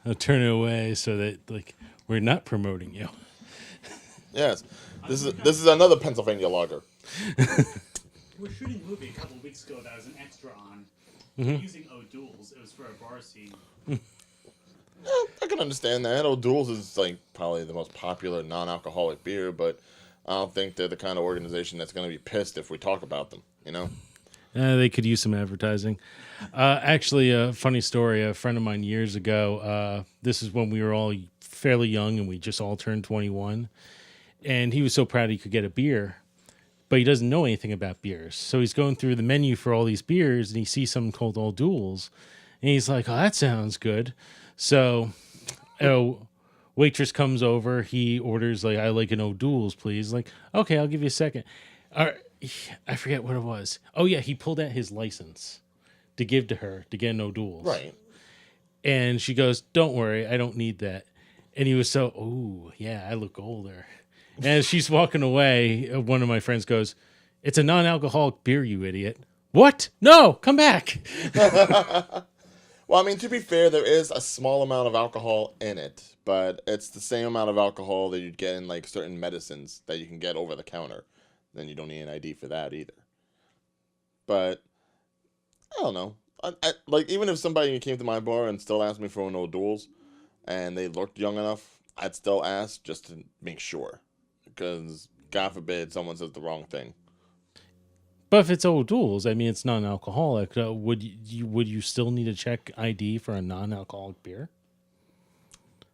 I'll turn it away so that like we're not promoting you. Yes, this is another Pennsylvania lager. We were shooting a movie a couple of weeks ago that was an extra on using O'Doul's. It was for a bar scene. I can understand that. O'Doul's is like probably the most popular non-alcoholic beer, but I don't think they're the kind of organization that's going to be pissed if we talk about them. You know? They could use some advertising. Actually, a funny story. A friend of mine years ago, this is when we were all fairly young and we just all turned 21. And he was so proud he could get a beer, but he doesn't know anything about beers. So he's going through the menu for all these beers and he sees something called O'Doul's. And he's like, oh, that sounds good. So waitress comes over. He orders, like, I like an O'Doul's, please. Like, okay, I'll give you a second. I forget what it was. Oh, yeah, he pulled out his license to give to her to get an O'Doul's. Right. And she goes, don't worry, I don't need that. And he was so, oh, yeah, I look older. And as she's walking away, one of my friends goes, it's a non-alcoholic beer, you idiot. What? No, come back. Well, I mean, to be fair, there is a small amount of alcohol in it, but it's the same amount of alcohol that you'd get in like certain medicines that you can get over the counter. Then you don't need an ID for that either. But I don't know. Like, even if somebody came to my bar and still asked me for an O'Doul's and they looked young enough, I'd still ask just to make sure. Because, God forbid, someone says the wrong thing. But if it's O'Doul's, I mean, it's non-alcoholic. Would you still need to check ID for a non-alcoholic beer?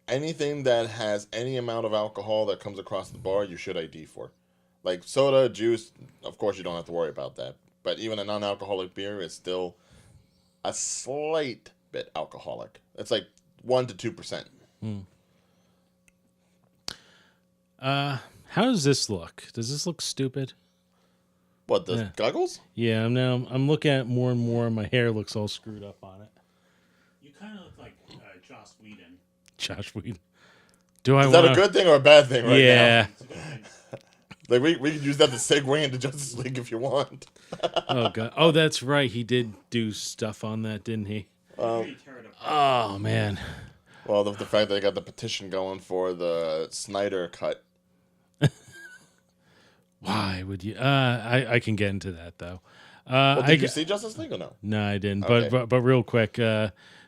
Anything that has any amount of alcohol that comes across the bar, you should ID for. Like soda, juice, of course you don't have to worry about that. But even a non-alcoholic beer is still a slight bit alcoholic. It's like 1 to 2%. How does this look? Does this look stupid? What, the goggles? Yeah, I'm looking at it more and more. My hair looks all screwed up on it. You kind of look like Joss Whedon. Josh Whedon. Do I Is that a good thing or a bad thing right now? Yeah. It's a good thing. Like, we could use that to segue into Justice League if you want. Oh god. Oh, that's right. He did do stuff on that, didn't he? Really tear it apart. Oh man. Well, the fact that they got the petition going for the Snyder cut. Why would you? I can get into that though. Well, did you see Justice League or no? No, I didn't. Okay. But real quick,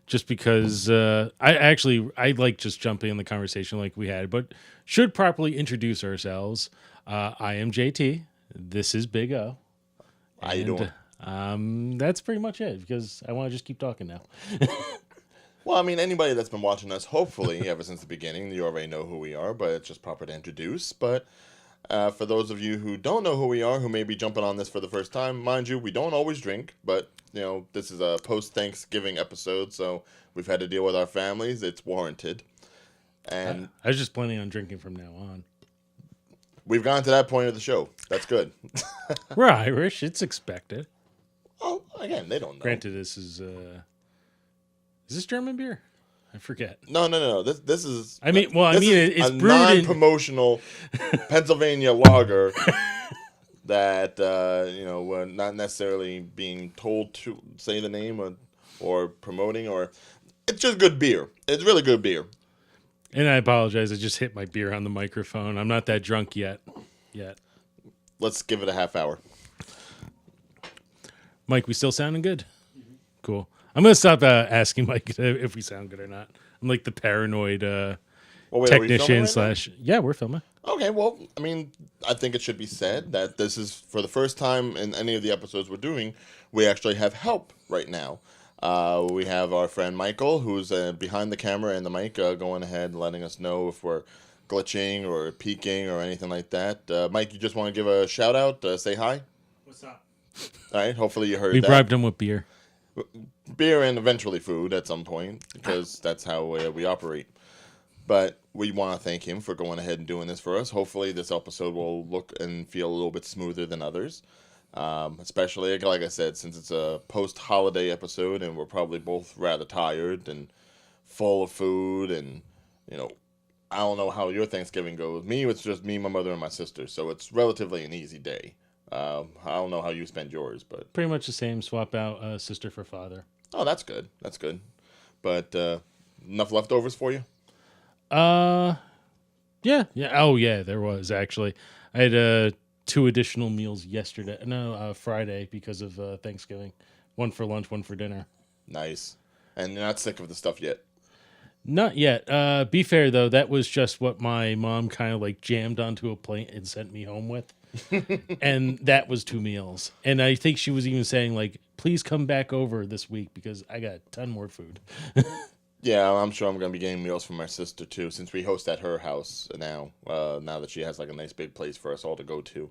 just because I like just jumping in the conversation like we had, but should properly introduce ourselves. I am JT. This is Big O. How you doing? That's pretty much it because I want to just keep talking now. Well, I mean, anybody that's been watching us, hopefully, ever since the beginning, you already know who we are, but it's just proper to introduce. But for those of you who don't know who we are, who may be jumping on this for the first time, mind you, we don't always drink, but, you know, this is a post-Thanksgiving episode, so we've had to deal with our families. It's warranted. And I was just planning on drinking from now on. we've gotten to that point of the show. That's good. We're Irish. It's expected. Oh, again, they don't know. Granted, this is this German beer? I forget. No. This is. I mean, well, I this mean, is it's a brewed in. non-promotional Pennsylvania lager that we're not necessarily being told to say the name or promoting, or it's just good beer. It's really good beer. And I apologize. I just hit my beer on the microphone. I'm not that drunk yet. Let's give it a half hour. Mike, we still sounding good? Mm-hmm. Cool. I'm going to stop asking Mike if we sound good or not. I'm like the paranoid technician slash... Yeah, we're filming. Okay, well, I mean, I think it should be said that this is, for the first time in any of the episodes we're doing, we actually have help right now. We have our friend Michael, who's behind the camera and the mic, going ahead and letting us know if we're glitching or peaking or anything like that. Mike, you just want to give a shout-out, say hi? What's up? All right, hopefully you heard We that. bribed him with beer. Beer and eventually food at some point, because that's how we operate. But we want to thank him for going ahead and doing this for us. Hopefully this episode will look and feel a little bit smoother than others. Especially, like I said, since it's a post-holiday episode and we're probably both rather tired and full of food and, I don't know how your Thanksgiving goes. Me, it's just me, my mother, and my sister, so it's relatively an easy day. I don't know how you spend yours, but... Pretty much the same. Swap out sister for father. Oh, that's good. That's good. but enough leftovers for you? Yeah. Oh, yeah, there was actually. I had 2 additional meals yesterday. No, Friday because of Thanksgiving. One for lunch, one for dinner. Nice. And you're not sick of the stuff yet? Not yet. Be fair though, that was just what my mom kind of like jammed onto a plate and sent me home with. And that was 2 meals. And I think she was even saying like, please come back over this week because I got a ton more food. Yeah, I'm sure I'm going to be getting meals from my sister, too, since we host at her house now, now that she has, like, a nice big place for us all to go to.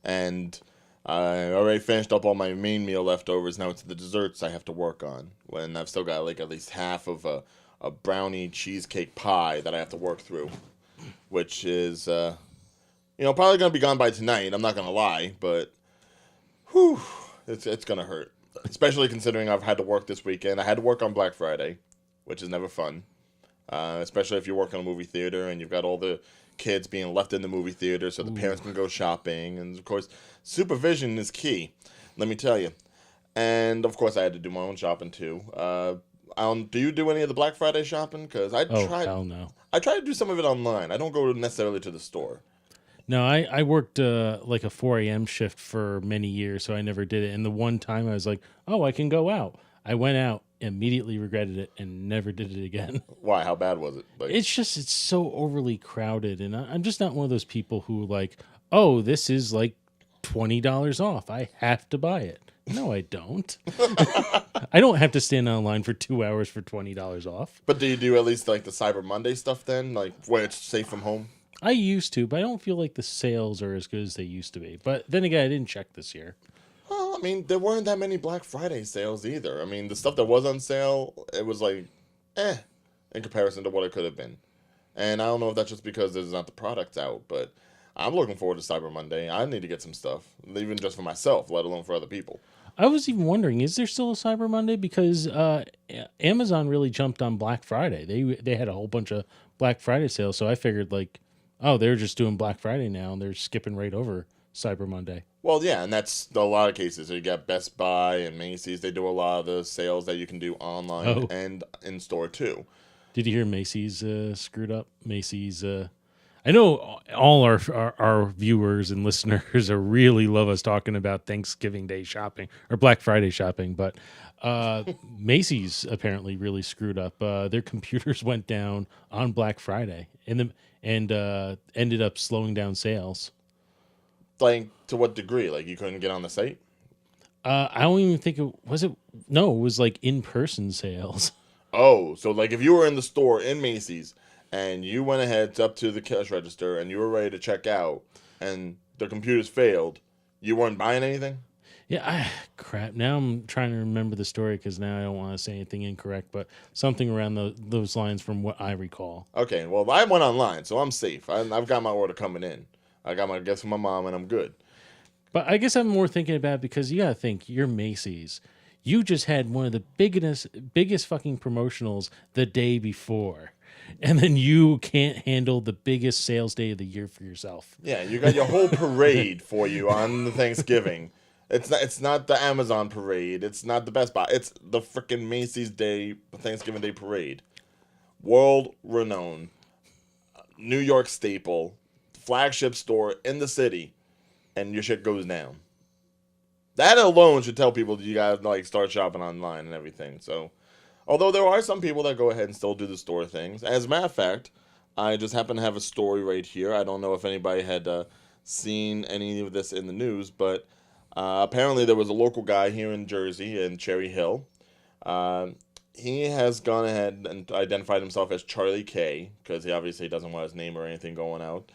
And I already finished up all my main meal leftovers. Now it's the desserts I have to work on. When I've still got, like, at least half of a brownie cheesecake pie that I have to work through, which is, probably going to be gone by tonight. I'm not going to lie, but, whew, it's going to hurt. Especially considering I've had to work this weekend. I had to work on Black Friday, which is never fun, especially if you work in a movie theater and you've got all the kids being left in the movie theater so the parents can go shopping. And, of course, supervision is key, let me tell you. And, of course, I had to do my own shopping, too. Do you do any of the Black Friday shopping? Because Hell no. I try to do some of it online. I don't go necessarily to the store. No, I worked like a 4 a.m. shift for many years, so I never did it. And the one time I was like, oh, I can go out. I went out, immediately regretted it, and never did it again. Why? How bad was it? Like, It's so overly crowded, and I'm just not one of those people who like, oh, this is like $20 off. I have to buy it. No, I don't. I don't have to stand online for 2 hours for $20 off. But do you do at least like the Cyber Monday stuff then? Like where it's safe from home? I used to, but I don't feel like the sales are as good as they used to be. But then again, I didn't check this year. Well, I mean, there weren't that many Black Friday sales either. I mean, the stuff that was on sale, it was like, in comparison to what it could have been. And I don't know if that's just because there's not the products out, but I'm looking forward to Cyber Monday. I need to get some stuff, even just for myself, let alone for other people. I was even wondering, is there still a Cyber Monday? Because Amazon really jumped on Black Friday. They had a whole bunch of Black Friday sales, so I figured like, oh, they're just doing Black Friday now, and they're skipping right over Cyber Monday. Well, yeah, and that's a lot of cases. So you got Best Buy and Macy's. They do a lot of the sales that you can do online and in store too. Did you hear Macy's screwed up? Macy's. I know all our viewers and listeners are really love us talking about Thanksgiving Day shopping or Black Friday shopping, but Macy's apparently really screwed up. Their computers went down on Black Friday and ended up slowing down sales. Like, to what degree? Like, you couldn't get on the site? I don't even think it was it. No, it was like in-person sales. Oh, so like if you were in the store in Macy's and you went ahead up to the cash register and you were ready to check out and the computers failed, you weren't buying anything? Yeah, crap. Now I'm trying to remember the story because now I don't want to say anything incorrect, but something around those lines from what I recall. Okay, well, I went online, so I'm safe. I've got my order coming in. I got my gifts from my mom, and I'm good. But I guess I'm more thinking about it because you got to think, you're Macy's. You just had one of the biggest fucking promotionals the day before. And then you can't handle the biggest sales day of the year for yourself. Yeah, you got your whole parade for you on the Thanksgiving. It's not the Amazon parade. It's not the Best Buy. It's the freaking Macy's Day, Thanksgiving Day parade. World renowned. New York staple. Flagship store in the city. And your shit goes down. That alone should tell people that you gotta like start shopping online and everything. So, although there are some people that go ahead and still do the store things. As a matter of fact, I just happen to have a story right here. I don't know if anybody had seen any of this in the news, but apparently there was a local guy here in Jersey, in Cherry Hill. He has gone ahead and identified himself as Charlie K, because he obviously doesn't want his name or anything going out.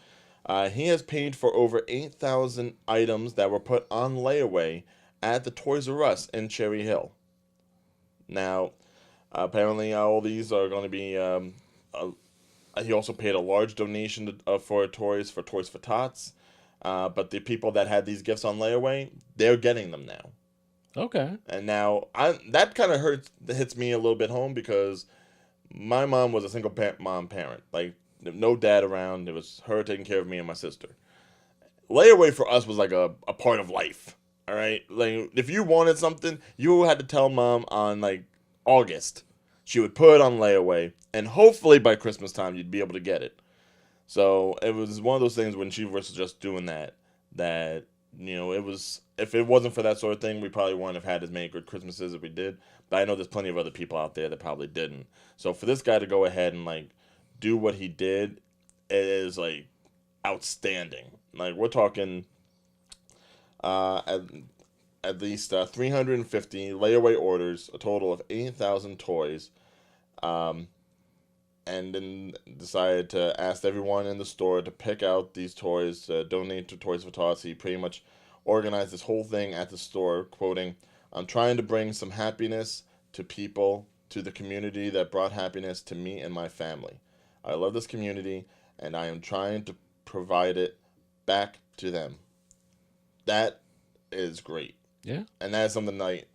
He has paid for over 8,000 items that were put on layaway at the Toys R Us in Cherry Hill. Now, apparently all these are going to be... he also paid a large donation for Toys for Tots. But the people that had these gifts on layaway, they're getting them now. Okay. And now, that kind of hits me a little bit home because my mom was a single mom parent. Like, no dad around. It was her taking care of me and my sister. Layaway for us was like a part of life. All right? Like, if you wanted something, you had to tell mom on, like, August. she would put it on layaway, and hopefully by Christmas time you'd be able to get it. So it was one of those things when she was just doing that, it was, if it wasn't for that sort of thing, we probably wouldn't have had as many good Christmases as we did. But I know there's plenty of other people out there that probably didn't. So for this guy to go ahead and like do what he did, it is like outstanding. Like we're talking at least 350 layaway orders, a total of 8,000 toys. And then decided to ask everyone in the store to pick out these toys, donate to Toys for Tots. He pretty much organized this whole thing at the store, quoting, "I'm trying to bring some happiness to people, to the community that brought happiness to me and my family. I love this community, and I am trying to provide it back to them." That is great. Yeah. And that is something like,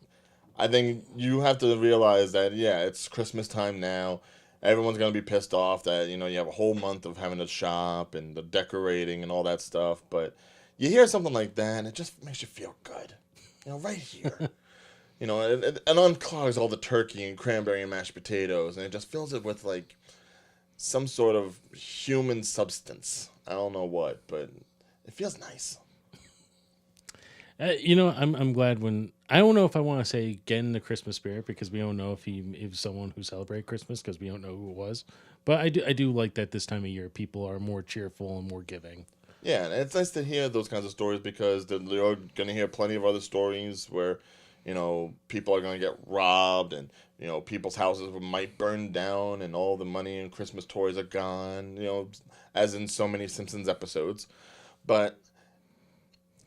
I think you have to realize that, yeah, it's Christmas time now. Everyone's going to be pissed off that, you have a whole month of having to shop and the decorating and all that stuff. But you hear something like that, and it just makes you feel good. Right here. It unclogs all the turkey and cranberry and mashed potatoes, and it just fills it with, like, some sort of human substance. I don't know what, but it feels nice. I'm glad when, I don't know if I want to say get in the Christmas spirit, because we don't know if he is someone who celebrated Christmas, because we don't know who it was. But I do like that this time of year people are more cheerful and more giving. Yeah, and it's nice to hear those kinds of stories, because you're going to hear plenty of other stories where, people are going to get robbed, and, people's houses might burn down and all the money and Christmas toys are gone, as in so many Simpsons episodes. But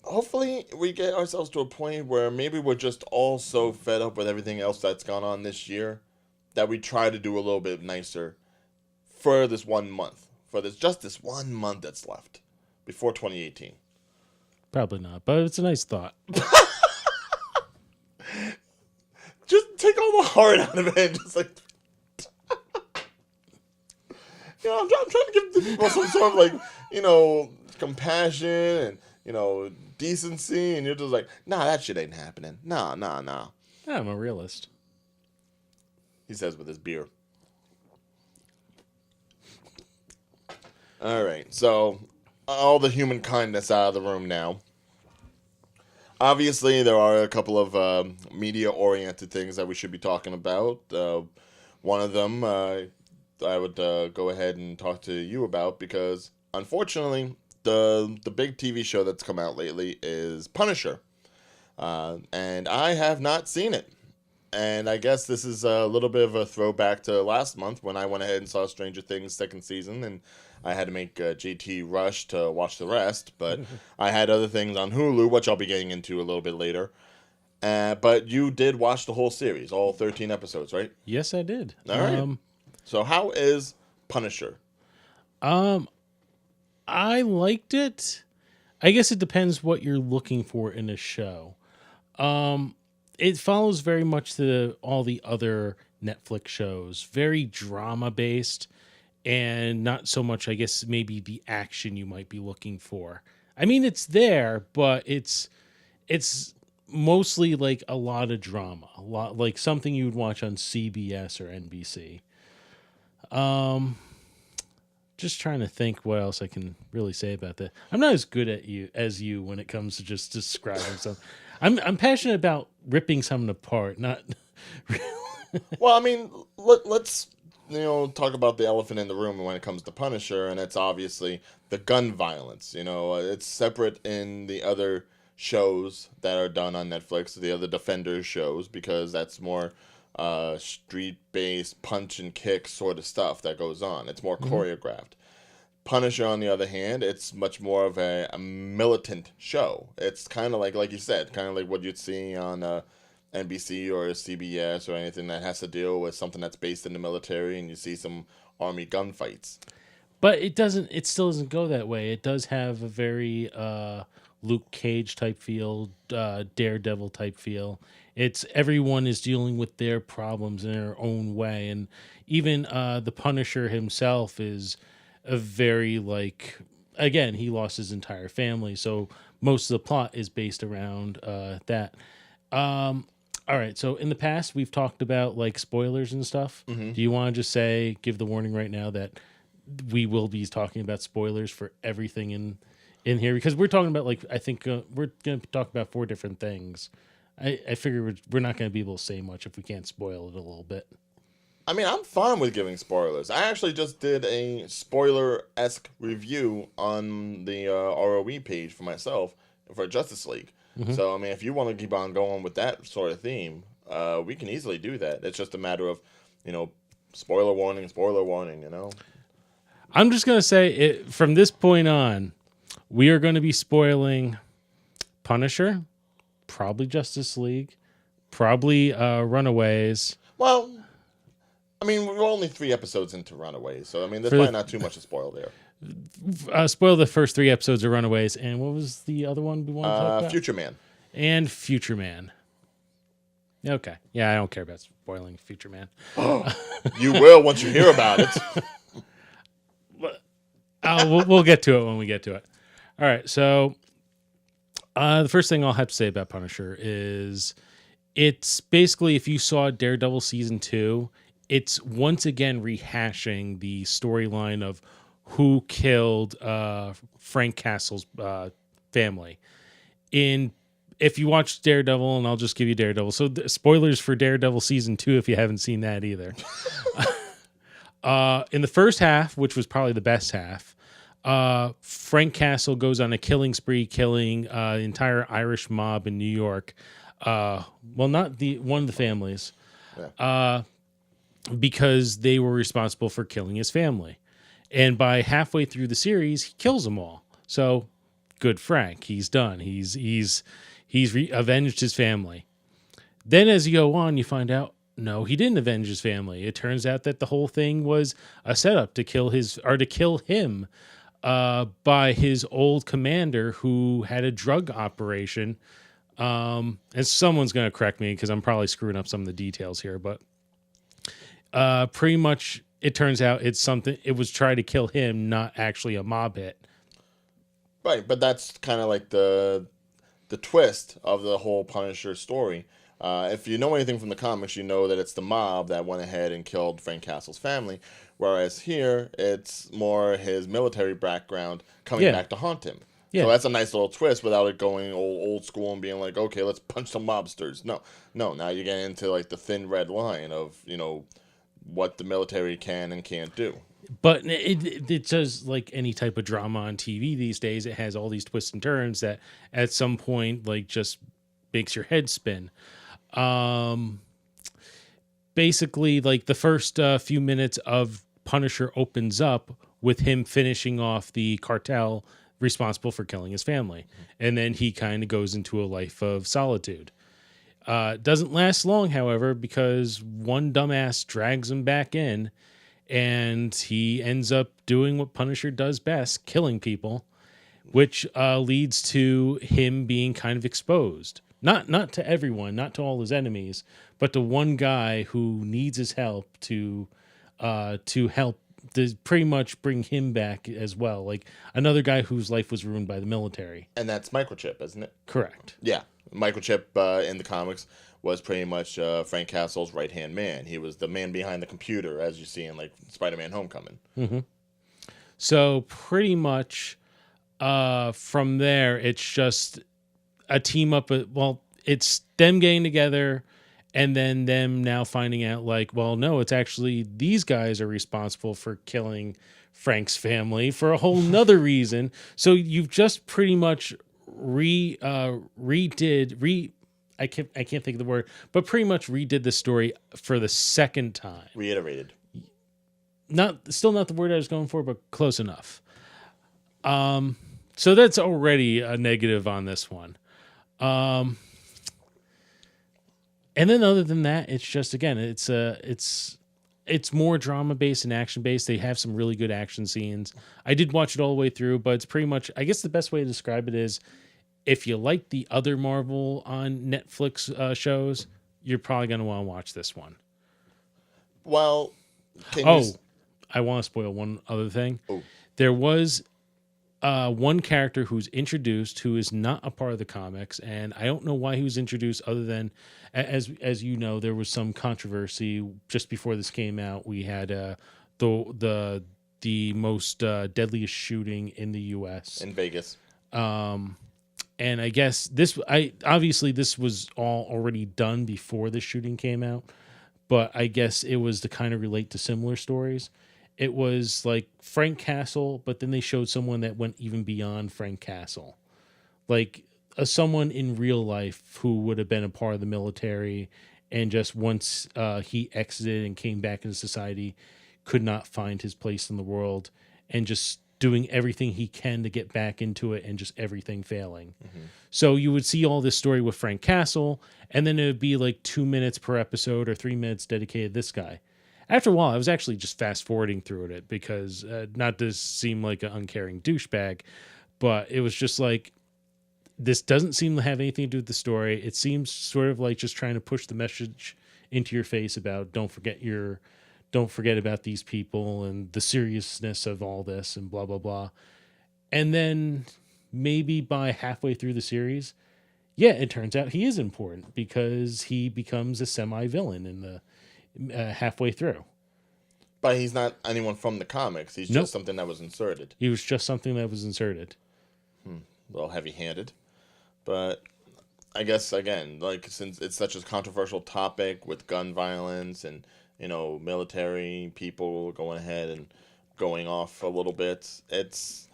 hopefully we get ourselves to a point where maybe we're just all so fed up with everything else that's gone on this year that we try to do a little bit nicer for this 1 month, for this 1 month that's left before 2018. Probably not, but it's a nice thought. Just take all the heart out of it. Just like, I'm trying to give the people some sort of like, compassion and, decency, and you're just like, nah, that shit ain't happening. Nah. Yeah, I'm a realist. He says with his beer. All right, so all the human kindness out of the room now. Obviously, there are a couple of media-oriented things that we should be talking about. One of them I would go ahead and talk to you about, because unfortunately, the big TV show that's come out lately is Punisher. And I have not seen it. And I guess this is a little bit of a throwback to last month when I went ahead and saw Stranger Things second season, and I had to make JT rush to watch the rest. But I had other things on Hulu, which I'll be getting into a little bit later. But you did watch the whole series, all 13 episodes, right? Yes, I did. All right. So how is Punisher? I liked it. I guess it depends what you're looking for in a show. It follows very much all the other Netflix shows, very drama based, and not so much, I guess, maybe the action you might be looking for. I mean, it's there, but it's mostly like a lot of drama, a lot like something you would watch on CBS or NBC. Just trying to think what else I can really say about that. I'm not as good as you when it comes to just describing something. I'm passionate about ripping something apart, not. Well, I mean, let's talk about the elephant in the room when it comes to Punisher, and it's obviously the gun violence. It's separate in the other shows that are done on Netflix, the other Defenders shows, because that's more street-based punch and kick sort of stuff that goes on. It's more choreographed. Punisher, on the other hand, it's much more of a militant show. It's kind of like you said, kind of like what you'd see on NBC or CBS or anything that has to deal with something that's based in the military, and you see some army gunfights. But it still doesn't go that way. It does have a very Luke Cage type feel, Daredevil type feel. It's everyone is dealing with their problems in their own way, and even the Punisher himself is a very again, he lost his entire family, so most of the plot is based around that. All right. So in the past, we've talked about like spoilers and stuff. Mm-hmm. Do you want to just give the warning right now that we will be talking about spoilers for everything in here? Because we're talking about I think we're going to talk about 4 different things. I figure we're not going to be able to say much if we can't spoil it a little bit. I mean, I'm fine with giving spoilers. I actually just did a spoiler-esque review on the ROE page for myself for Justice League. Mm-hmm. So, I mean, if you want to keep on going with that sort of theme, we can easily do that. It's just a matter of, spoiler warning, I'm just going to say from this point on, we are going to be spoiling Punisher, probably Justice League, probably Runaways. Well, I mean, we're only 3 episodes into Runaways, so, I mean, there's probably not too much to spoil there. Spoil the first 3 episodes of Runaways, and what was the other one we wanted to talk about? Future Man. And Future Man. Okay. Yeah, I don't care about spoiling Future Man. You will once you hear about it. We'll get to it when we get to it. All right. So the first thing I'll have to say about Punisher is it's basically, if you saw Daredevil season 2, it's once again rehashing the storyline of who killed Frank Castle's family. If you watch Daredevil, and I'll just give you Daredevil. So spoilers for Daredevil season 2 if you haven't seen that either. In the first half, which was probably the best half, Frank Castle goes on a killing spree, killing the entire Irish mob in New York. Well, not one of the families, because they were responsible for killing his family. And by halfway through the series, he kills them all. So good Frank, he's done. He's avenged his family. Then as you go on, you find out, no, he didn't avenge his family. It turns out that the whole thing was a setup to kill him by his old commander who had a drug operation. And someone's going to correct me because I'm probably screwing up some of the details here, but pretty much it turns out it was trying to kill him, not actually a mob hit. Right, but that's kind of like the twist of the whole Punisher story. If you know anything from the comics, you know that it's the mob that went ahead and killed Frank Castle's family, whereas here it's more his military background coming back to haunt him. Yeah. So that's a nice little twist without it going old school and being like, okay, let's punch some mobsters. No. Now you get into like the thin red line of, what the military can and can't do. But it does, like any type of drama on TV these days, it has all these twists and turns that at some point just makes your head spin. Basically, the first few minutes of Punisher opens up with him finishing off the cartel responsible for killing his family. And then he kind of goes into a life of solitude. Doesn't last long, however, because one dumbass drags him back in, and he ends up doing what Punisher does best, killing people, which leads to him being kind of exposed. Not to everyone, not to all his enemies, but to one guy who needs his help to help to pretty much bring him back as well. Like another guy whose life was ruined by the military. And that's Microchip, isn't it? Correct. Yeah. Microchip in the comics was pretty much Frank Castle's right-hand man. He was the man behind the computer, as you see in Spider-Man Homecoming. Mm-hmm. So pretty much from there, it's just a team up. It's them getting together and then them now finding out no, it's actually these guys are responsible for killing Frank's family for a whole nother reason. So you've just pretty much I can't think of the word, but pretty much redid the story for the second time. Reiterated. Still not the word I was going for, but close enough. So that's already a negative on this one. And then other than that, it's just, again, it's more drama based and action based. They have some really good action scenes. I did watch it all the way through, but it's pretty much, I guess the best way to describe it is, if you like the other Marvel on Netflix shows, you're probably going to want to watch this one. Well, I want to spoil one other thing. Oh. There was one character who's introduced who is not a part of the comics, and I don't know why he was introduced other than as you know, there was some controversy just before this came out. We had the most deadliest shooting in the U.S. in Vegas. And I guess this was all already done before the shooting came out, but I guess it was to kind of relate to similar stories. It was like Frank Castle, but then they showed someone that went even beyond Frank Castle, like someone in real life who would have been a part of the military, and just once he exited and came back into society, could not find his place in the world, and just doing everything he can to get back into it, and just everything failing. So you would see all this story with Frank Castle, and then it would be like 2 minutes per episode or 3 minutes dedicated to this guy. After a while, I was actually just fast forwarding through it because not to seem like an uncaring douchebag, but it was just like, this doesn't seem to have anything to do with the story. It seems sort of like just trying to push the message into your face about don't forget about these people and the seriousness of all this and blah, blah, blah. And then maybe by halfway through the series, yeah, it turns out he is important because he becomes a semi-villain in the halfway through. But he's not anyone from the comics. He's Nope. just something that was inserted. He was just something that was inserted. A little heavy-handed. But I guess, again, like, since it's such a controversial topic with gun violence and, you know, military people going ahead and going off a little bit, it's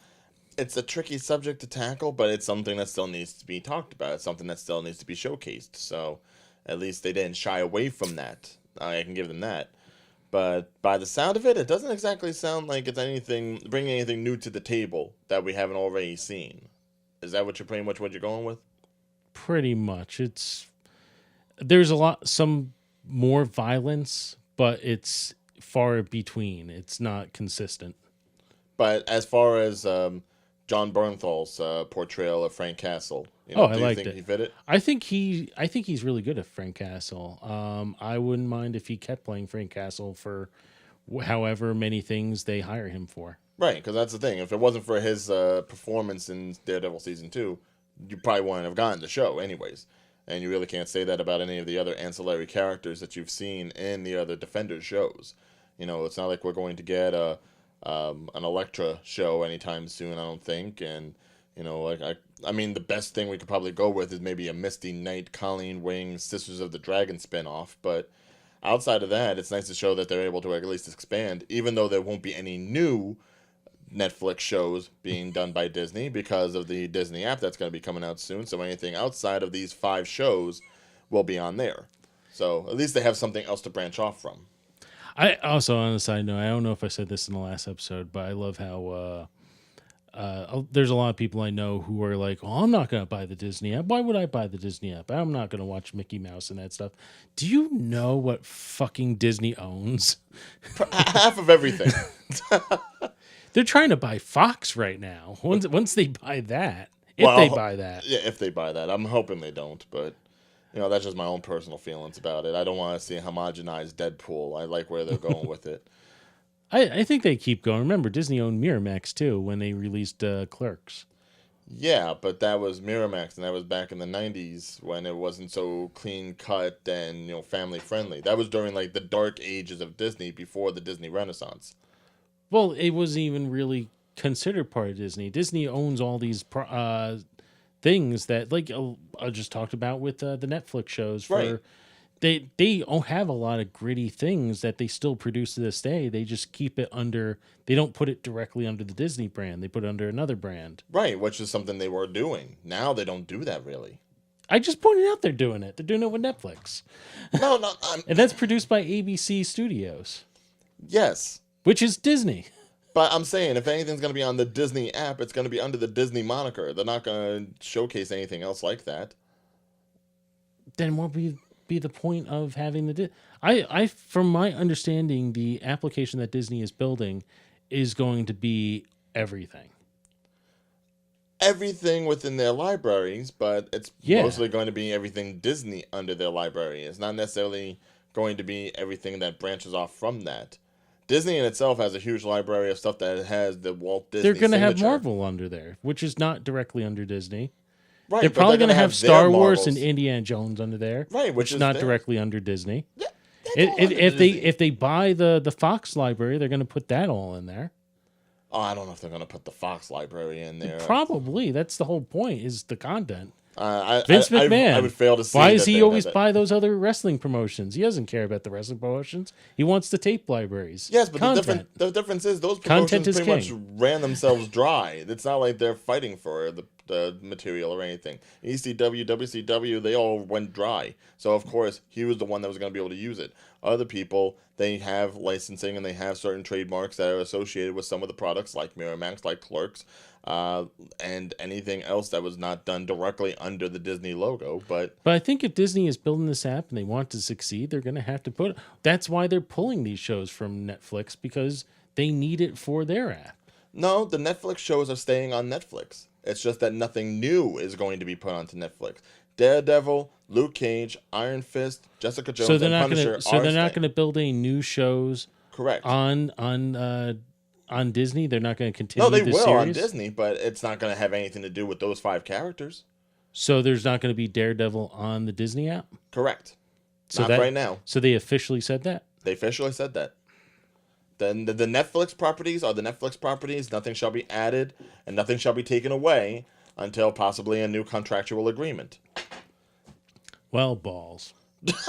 a tricky subject to tackle, but it's something that still needs to be talked about. It's something that still needs to be showcased. So at least they didn't shy away from that. I can give them that. But by the sound of it, it doesn't exactly sound like it's bringing anything new to the table that we haven't already seen. Is that pretty much what you're going with? Pretty much. There's some more violence, but it's far between. It's not consistent. But as far as John Bernthal's portrayal of Frank Castle, I do you liked think it. he fit it? I think he's really good at Frank Castle. I wouldn't mind if he kept playing Frank Castle for however many things they hire him for. Right, because that's the thing. If it wasn't for his performance in Daredevil Season 2, you probably wouldn't have gotten the show anyways. And you really can't say that about any of the other ancillary characters that you've seen in the other Defenders shows. You know, it's not like we're going to get an Elektra show anytime soon, I don't think. And, you know, like I mean, the best thing we could probably go with is maybe a Misty Knight, Colleen Wing, Sisters of the Dragon spinoff. But outside of that, it's nice to show that they're able to at least expand, even though there won't be any new Netflix shows being done by Disney because of the Disney app that's going to be coming out soon. So anything outside of these 5 shows will be on there. So at least they have something else to branch off from. I also, on a side note, I don't know if I said this in the last episode, but I love how there's a lot of people I know who are like, "Oh, I'm not going to buy the Disney app. Why would I buy the Disney app? I'm not going to watch Mickey Mouse and that stuff." Do you know what fucking Disney owns? Half of everything. They're trying to buy Fox right now. Once they buy that, they buy that. Yeah, if they buy that. I'm hoping they don't, but you know, that's just my own personal feelings about it. I don't want to see a homogenized Deadpool. I like where they're going with it. I think they keep going. Remember, Disney owned Miramax too when they released Clerks. Yeah, but that was Miramax, and that was back in the 90s when it wasn't so clean cut and, you know, family friendly. That was during like the dark ages of Disney before the Disney Renaissance. Well, it wasn't even really considered part of Disney. Disney owns all these things that, like I just talked about with the Netflix shows. Right. They don't have a lot of gritty things that they still produce to this day. They just keep it under. They don't put it directly under the Disney brand. They put it under another brand. Right, which is something they were doing. Now they don't do that really. I just pointed out they're doing it. They're doing it with Netflix. No, And that's produced by ABC Studios, yes. which is Disney. But I'm saying, if anything's going to be on the Disney app, it's going to be under the Disney moniker. They're not going to showcase anything else like that. Then what would be the point of having the I from my understanding, the application that Disney is building is going to be everything. Everything within their libraries, but it's Yeah. mostly going to be everything Disney under their library. It's not necessarily going to be everything that branches off from that. Disney in itself has a huge library of stuff that has the Walt Disney They're going to have signature. Marvel under there, which is not directly under Disney. Right, They're but probably going to gonna have their Star Wars and Marvels. Indiana Jones under there, Right, which is is not there. directly under Disney. Yeah, that's all under If Disney. they buy the Fox library, they're going to put that all in there. Oh, I don't know if they're going to put the Fox library in there. Probably. That's the whole point, is the content. Vince McMahon. I would fail to see. Why that does they he would always have buy those other wrestling promotions? He doesn't care about the wrestling promotions. He wants the tape libraries. Yes, but Content. the difference is those Content promotions is pretty king. much ran themselves dry. It's not like they're fighting for the material or anything. ECW, WCW, they all went dry. So of course he was the one that was going to be able to use it. Other people, they have licensing and they have certain trademarks that are associated with some of the products, like Miramax, like Clerks, and anything else that was not done directly under the Disney logo. But I think if Disney is building this app and they want to succeed, they're going to have to put. That's why they're pulling these shows from Netflix, because they need it for their app. no, the Netflix shows are staying on Netflix. It's just that nothing new is going to be put onto Netflix. Daredevil, Luke Cage, Iron Fist, Jessica Jones, So they're and not Punisher going to. So are they're not staying. going to build any new shows Correct. on Disney. They're not going to continue. No, they the will series. on Disney, but it's not going to have anything to do with those 5 characters. So there's not going to be Daredevil on the Disney app. Correct. So Not right now. So they officially said that. They officially said that. Then the Netflix properties are the Netflix properties. Nothing shall be added and nothing shall be taken away until possibly a new contractual agreement. Well, balls. It's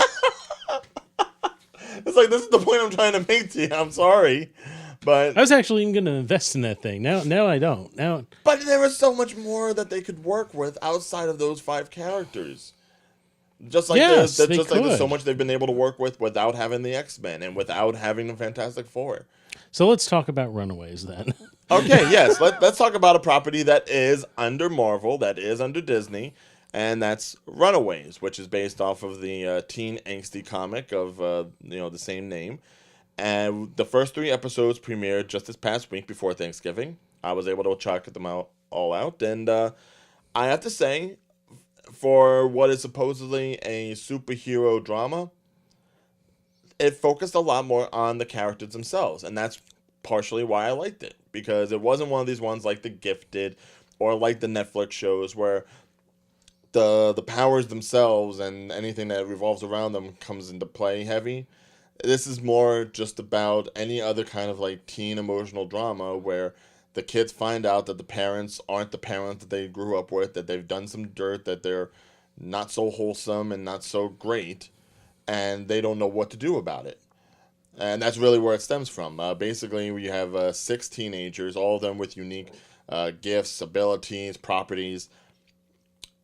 like, this is the point I'm trying to make to you. I'm sorry. But I was actually even going to invest in that thing. Now I don't. Now, but there was so much more that they could work with outside of those 5 characters. Just like Yes, there's, they just like there's so could. much they've been able to work with without having the X-Men and without having the Fantastic Four. so let's talk about Runaways then. Okay, yes. Let's talk about a property that is under Marvel, that is under Disney, and that's Runaways, which is based off of the teen angsty comic of the same name. And the first 3 episodes premiered just this past week before Thanksgiving. I was able to check them all out, and I have to say, for what is supposedly a superhero drama, it focused a lot more on the characters themselves, and that's partially why I liked it, because it wasn't one of these ones like The Gifted or like the Netflix shows where the powers themselves and anything that revolves around them comes into play heavy. This is more just about any other kind of like teen emotional drama where the kids find out that the parents aren't the parents that they grew up with, that they've done some dirt, that they're not so wholesome and not so great, and they don't know what to do about it. And that's really where it stems from. Basically, we have 6 teenagers, all of them with unique gifts, abilities, properties.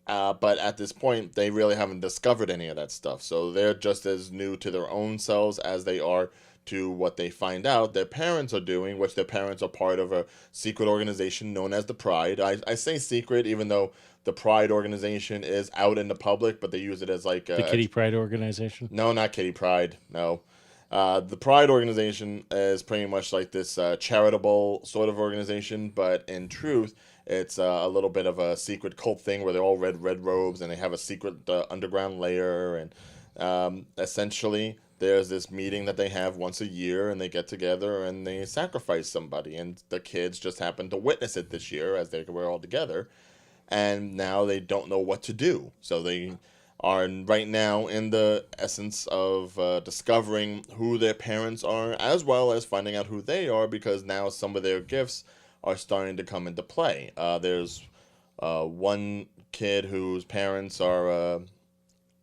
But at this point, they really haven't discovered any of that stuff. So they're just as new to their own selves as they are to what they find out their parents are doing, which their parents are part of a secret organization known as the Pride. I say secret, even though the Pride organization is out in the public, but they use it as like The Kitty Pride organization. no, not Kitty Pride. No. The Pride organization is pretty much like this charitable sort of organization, but in truth, it's a little bit of a secret cult thing where they all wear red robes and they have a secret underground layer. And essentially, there's this meeting that they have once a year, and they get together and they sacrifice somebody. And the kids just happen to witness it this year as they were all together. And now they don't know what to do. So they are right now in the essence of discovering who their parents are, as well as finding out who they are, because now some of their gifts are starting to come into play. There's one kid whose parents are,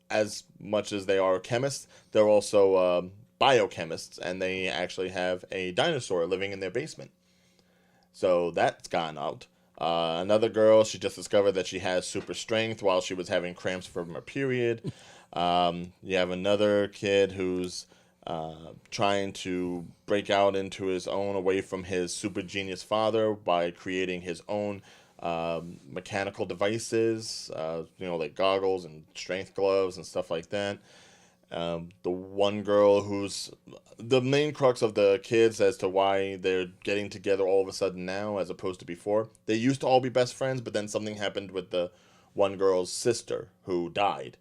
as much as they are chemists, they're also biochemists, and they actually have a dinosaur living in their basement. So that's gone out. Another girl, she just discovered that she has super strength while she was having cramps from her period. You have another kid who's trying to break out into his own away from his super genius father by creating his own mechanical devices, like goggles and strength gloves and stuff like that. The one girl who's the main crux of the kids as to why they're getting together all of a sudden now as opposed to before. They used to all be best friends, but then something happened with the one girl's sister who died.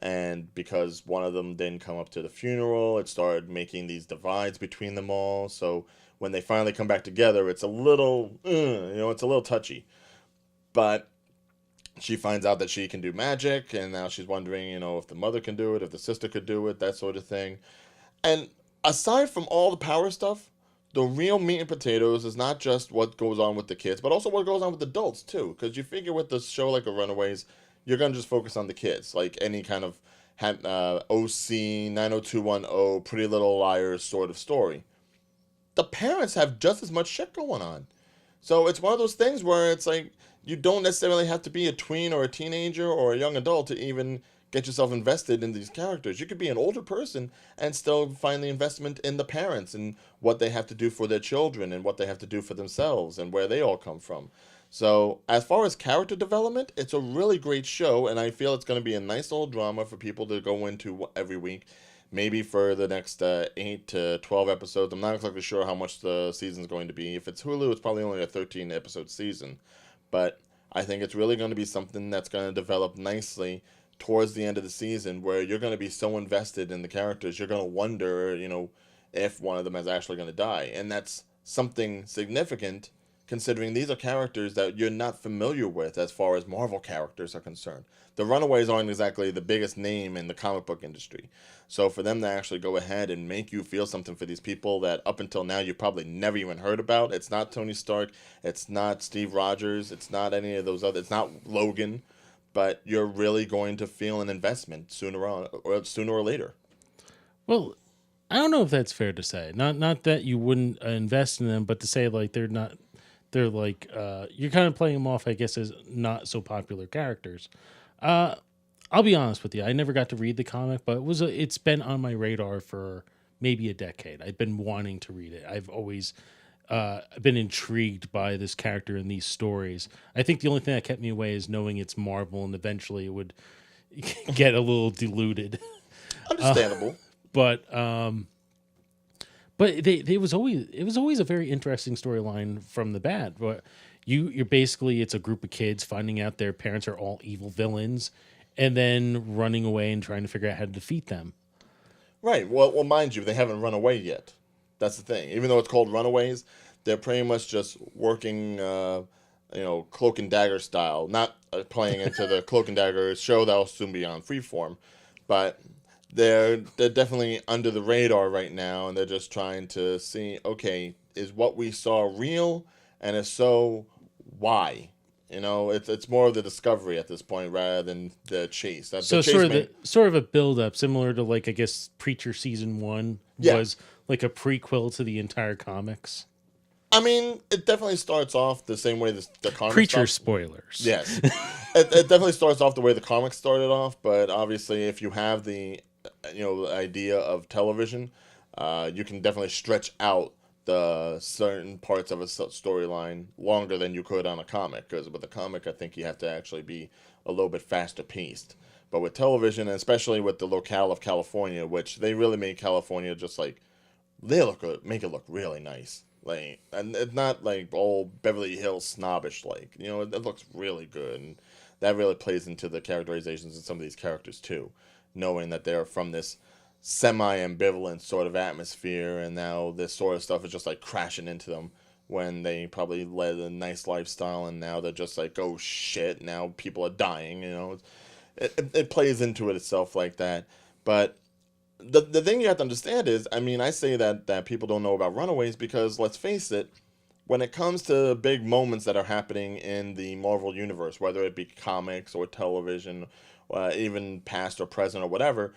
And because one of them didn't come up to the funeral, it started making these divides between them all. So when they finally come back together, it's a little, it's a little touchy. But she finds out that she can do magic, and now she's wondering, if the mother can do it, if the sister could do it, that sort of thing. And aside from all the power stuff, the real meat and potatoes is not just what goes on with the kids, but also what goes on with adults too. Because you figure with a show like a Runaways, you're gonna just focus on the kids, like any kind of OC 90210 Pretty Little Liars sort of story. The parents have just as much shit going on. So it's one of those things where it's like you don't necessarily have to be a tween or a teenager or a young adult to even get yourself invested in these characters. You could be an older person and still find the investment in the parents and what they have to do for their children and what they have to do for themselves and where they all come from. So as far as character development, it's a really great show, and I feel it's going to be a nice little drama for people to go into every week. Maybe for the next 8 to 12 episodes. I'm not exactly sure how much the season's going to be. If it's Hulu, it's probably only a 13-episode season. But I think it's really going to be something that's going to develop nicely towards the end of the season, where you're going to be so invested in the characters, you're going to wonder, if one of them is actually going to die. And that's something significant, considering these are characters that you're not familiar with as far as Marvel characters are concerned. The Runaways aren't exactly the biggest name in the comic book industry. So for them to actually go ahead and make you feel something for these people that up until now you probably never even heard about. It's not Tony Stark. It's not Steve Rogers. It's not any of those other. It's not Logan. But you're really going to feel an investment sooner or later. Well, I don't know if that's fair to say. Not that you wouldn't invest in them, but to say like they're not. They're like you're kind of playing them off, I guess, as not so popular characters. I'll be honest with you. I never got to read the comic, but it's been on my radar for maybe a decade. I've been wanting to read it. I've always been intrigued by this character in these stories. I think the only thing that kept me away is knowing it's Marvel, and eventually it would get a little diluted. Understandable. But it was always a very interesting storyline from the bat. But you're basically, it's a group of kids finding out their parents are all evil villains, and then running away and trying to figure out how to defeat them. Right. Well, mind you, they haven't run away yet. That's the thing. Even though it's called Runaways, they're pretty much just working, Cloak and Dagger style. Not playing into the Cloak and Dagger show that'll soon be on Freeform, but they're definitely under the radar right now, and they're just trying to see, okay, is what we saw real, and if so, why? It's more of the discovery at this point rather than the chase. So sort of a build up, similar to like I guess Preacher season 1 was like a prequel to the entire comics. I mean, it definitely starts off the same way the comics. Preacher spoilers. Yes, it definitely starts off the way the comics started off. But obviously, if you have the idea of television, you can definitely stretch out the certain parts of a storyline longer than you could on a comic, because with a comic I think you have to actually be a little bit faster paced. But with television, and especially with the locale of California, which they really made California just like make it look really nice, like, and it's not like all Beverly Hills snobbish, like, it looks really good, and that really plays into the characterizations of some of these characters too, knowing that they're from this semi-ambivalent sort of atmosphere, and now this sort of stuff is just like crashing into them when they probably led a nice lifestyle, and now they're just like, oh shit, now people are dying. It plays into it itself like that. But the thing you have to understand is, I mean, I say that people don't know about Runaways because, let's face it, when it comes to big moments that are happening in the Marvel universe, whether it be comics or television, even past or present or whatever,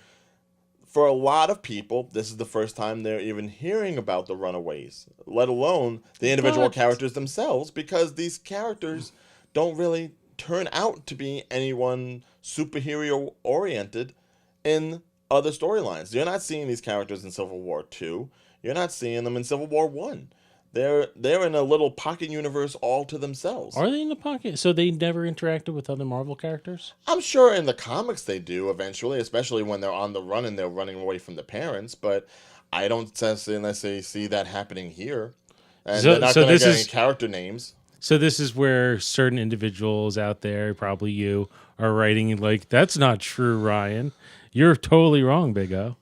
for a lot of people, this is the first time they're even hearing about the Runaways, let alone the individual characters themselves, because these characters don't really turn out to be anyone superhero-oriented in other storylines. You're not seeing these characters in Civil War 2. You're not seeing them in Civil War 1. They're in a little pocket universe all to themselves. Are they in the pocket? So they never interacted with other Marvel characters? I'm sure in the comics they do eventually, especially when they're on the run and they're running away from the parents, but I don't necessarily see that happening here. And they're not going to get any character names. So this is where certain individuals out there, probably you, are writing like, "That's not true, Ryan. You're totally wrong, Big O."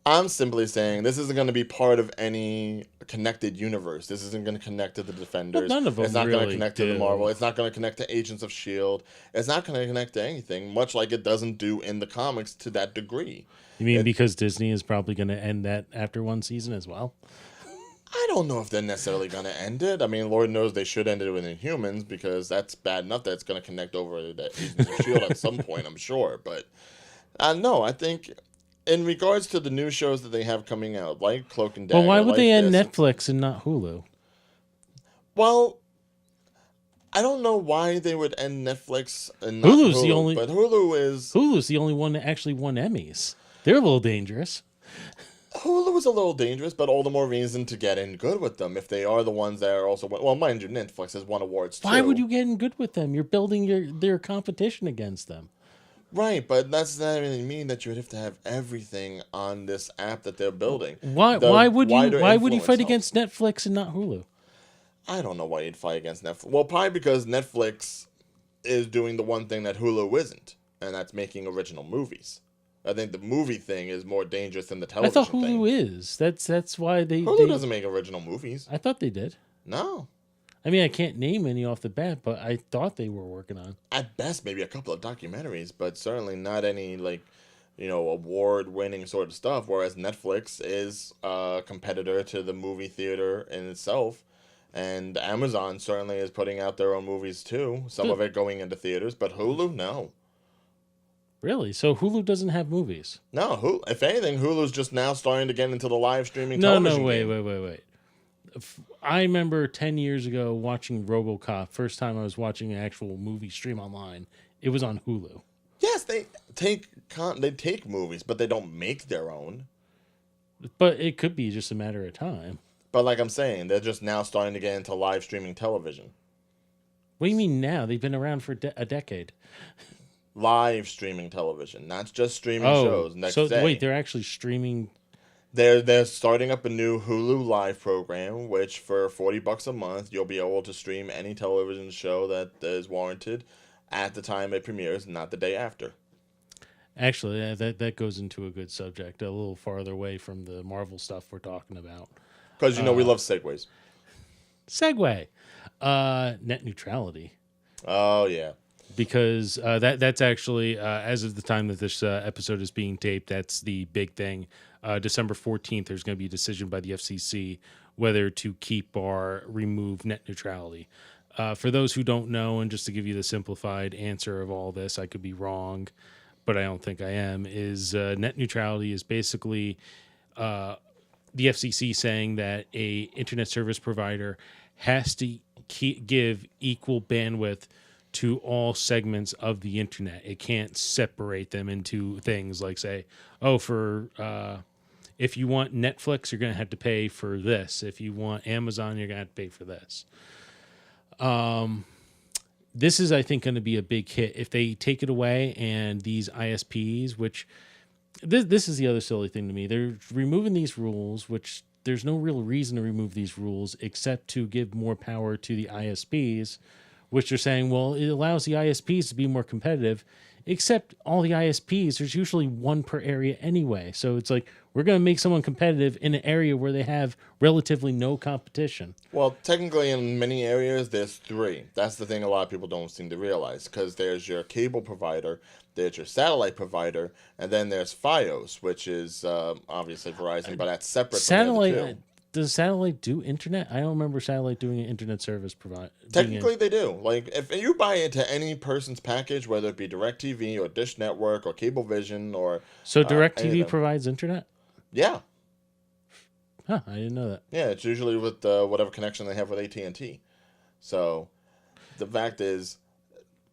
I'm simply saying this isn't going to be part of any connected universe. This isn't going to connect to the Well, Defenders. none of them It's not going to really connect do. to the Marvel. It's not going to connect to Agents of S.H.I.E.L.D. It's not going to connect to anything, much like it doesn't do in the comics to that degree. You mean It- because Disney is probably going to end that after one season as well? I don't know if they're necessarily going to end it. I mean, Lord knows they should end it with Inhumans because that's bad enough that it's going to connect over to the Agents of S.H.I.E.L.D. at some point, I'm sure. But no, I think in regards to the new shows that they have coming out, like Cloak and Dagger. Well, why would like they end this, Netflix and not Hulu? Well, I don't know why they would end Netflix and not Hulu's Hulu, the only- but Hulu's the only one that actually won Emmys. They're a little dangerous. Hulu is a little dangerous, but all the more reason to get in good with them if they are the ones that are also well, mind you, Netflix has won awards too. Why would you get in good with them? You're building their competition against them. Right, but that's not really mean that you would have to have everything on this app that they're building. Why The would you wider fight influence helps. against Netflix and not Hulu? I don't know why you'd fight against Netflix. Well, probably because Netflix is doing the one thing that Hulu isn't, and that's making original movies. I think the movie thing is more dangerous than the I television thought thing. Hulu is. That's why Hulu doesn't make original movies. I thought they did. No. I mean, I can't name any off the bat, but I thought they were working on. At best, maybe a couple of documentaries, but certainly not any, award-winning sort of stuff, whereas Netflix is a competitor to the movie theater in itself, and Amazon certainly is putting out their own movies too, some of it going into theaters, but Hulu, no. Really? So Hulu doesn't have movies? No, if anything, Hulu's just now starting to get into the live streaming No, television wait. game. I remember 10 years ago watching RoboCop. First time I was watching an actual movie stream online. It was on Hulu. Yes, they take movies, but they don't make their own. But it could be just a matter of time. But like I'm saying, they're just now starting to get into live streaming television. What do you mean now? They've been around for a decade. Live streaming television, not just streaming shows. Next day. Wait, they're actually streaming. They're starting up a new Hulu Live program, which for $40 a month, you'll be able to stream any television show that is warranted at the time it premieres, not the day after. Actually, that goes into a good subject, a little farther away from the Marvel stuff we're talking about. Because we love segues. Segue. Net neutrality. Oh yeah. Because that's actually, as of the time that this episode is being taped, that's the big thing. December 14th, there's going to be a decision by the FCC whether to keep or remove net neutrality. For those who don't know, and just to give you the simplified answer of all this, I could be wrong, but I don't think I am, is net neutrality is basically the FCC saying that a internet service provider has to give equal bandwidth to all segments of the internet. It can't separate them into things like, say, if you want Netflix, you're going to have to pay for this. If you want Amazon, you're going to have to pay for this. This is, I think, going to be a big hit if they take it away, and these ISPs, which this is the other silly thing to me. They're removing these rules, which there's no real reason to remove these rules except to give more power to the ISPs, which are saying, well, it allows the ISPs to be more competitive, except all the ISPs, there's usually one per area anyway. So it's like, we're going to make someone competitive in an area where they have relatively no competition. Well, technically, in many areas, there's three. That's the thing a lot of people don't seem to realize, because there's your cable provider, there's your satellite provider, and then there's Fios, which is obviously Verizon, but that's separate from the other two. Does satellite do internet? I don't remember satellite doing an internet service provider. Technically, they do. Like, if you buy into any person's package, whether it be DirecTV or Dish Network or Cablevision or... So DirecTV provides internet? Yeah. Huh, I didn't know that. Yeah, it's usually with whatever connection they have with AT&T. So, the fact is,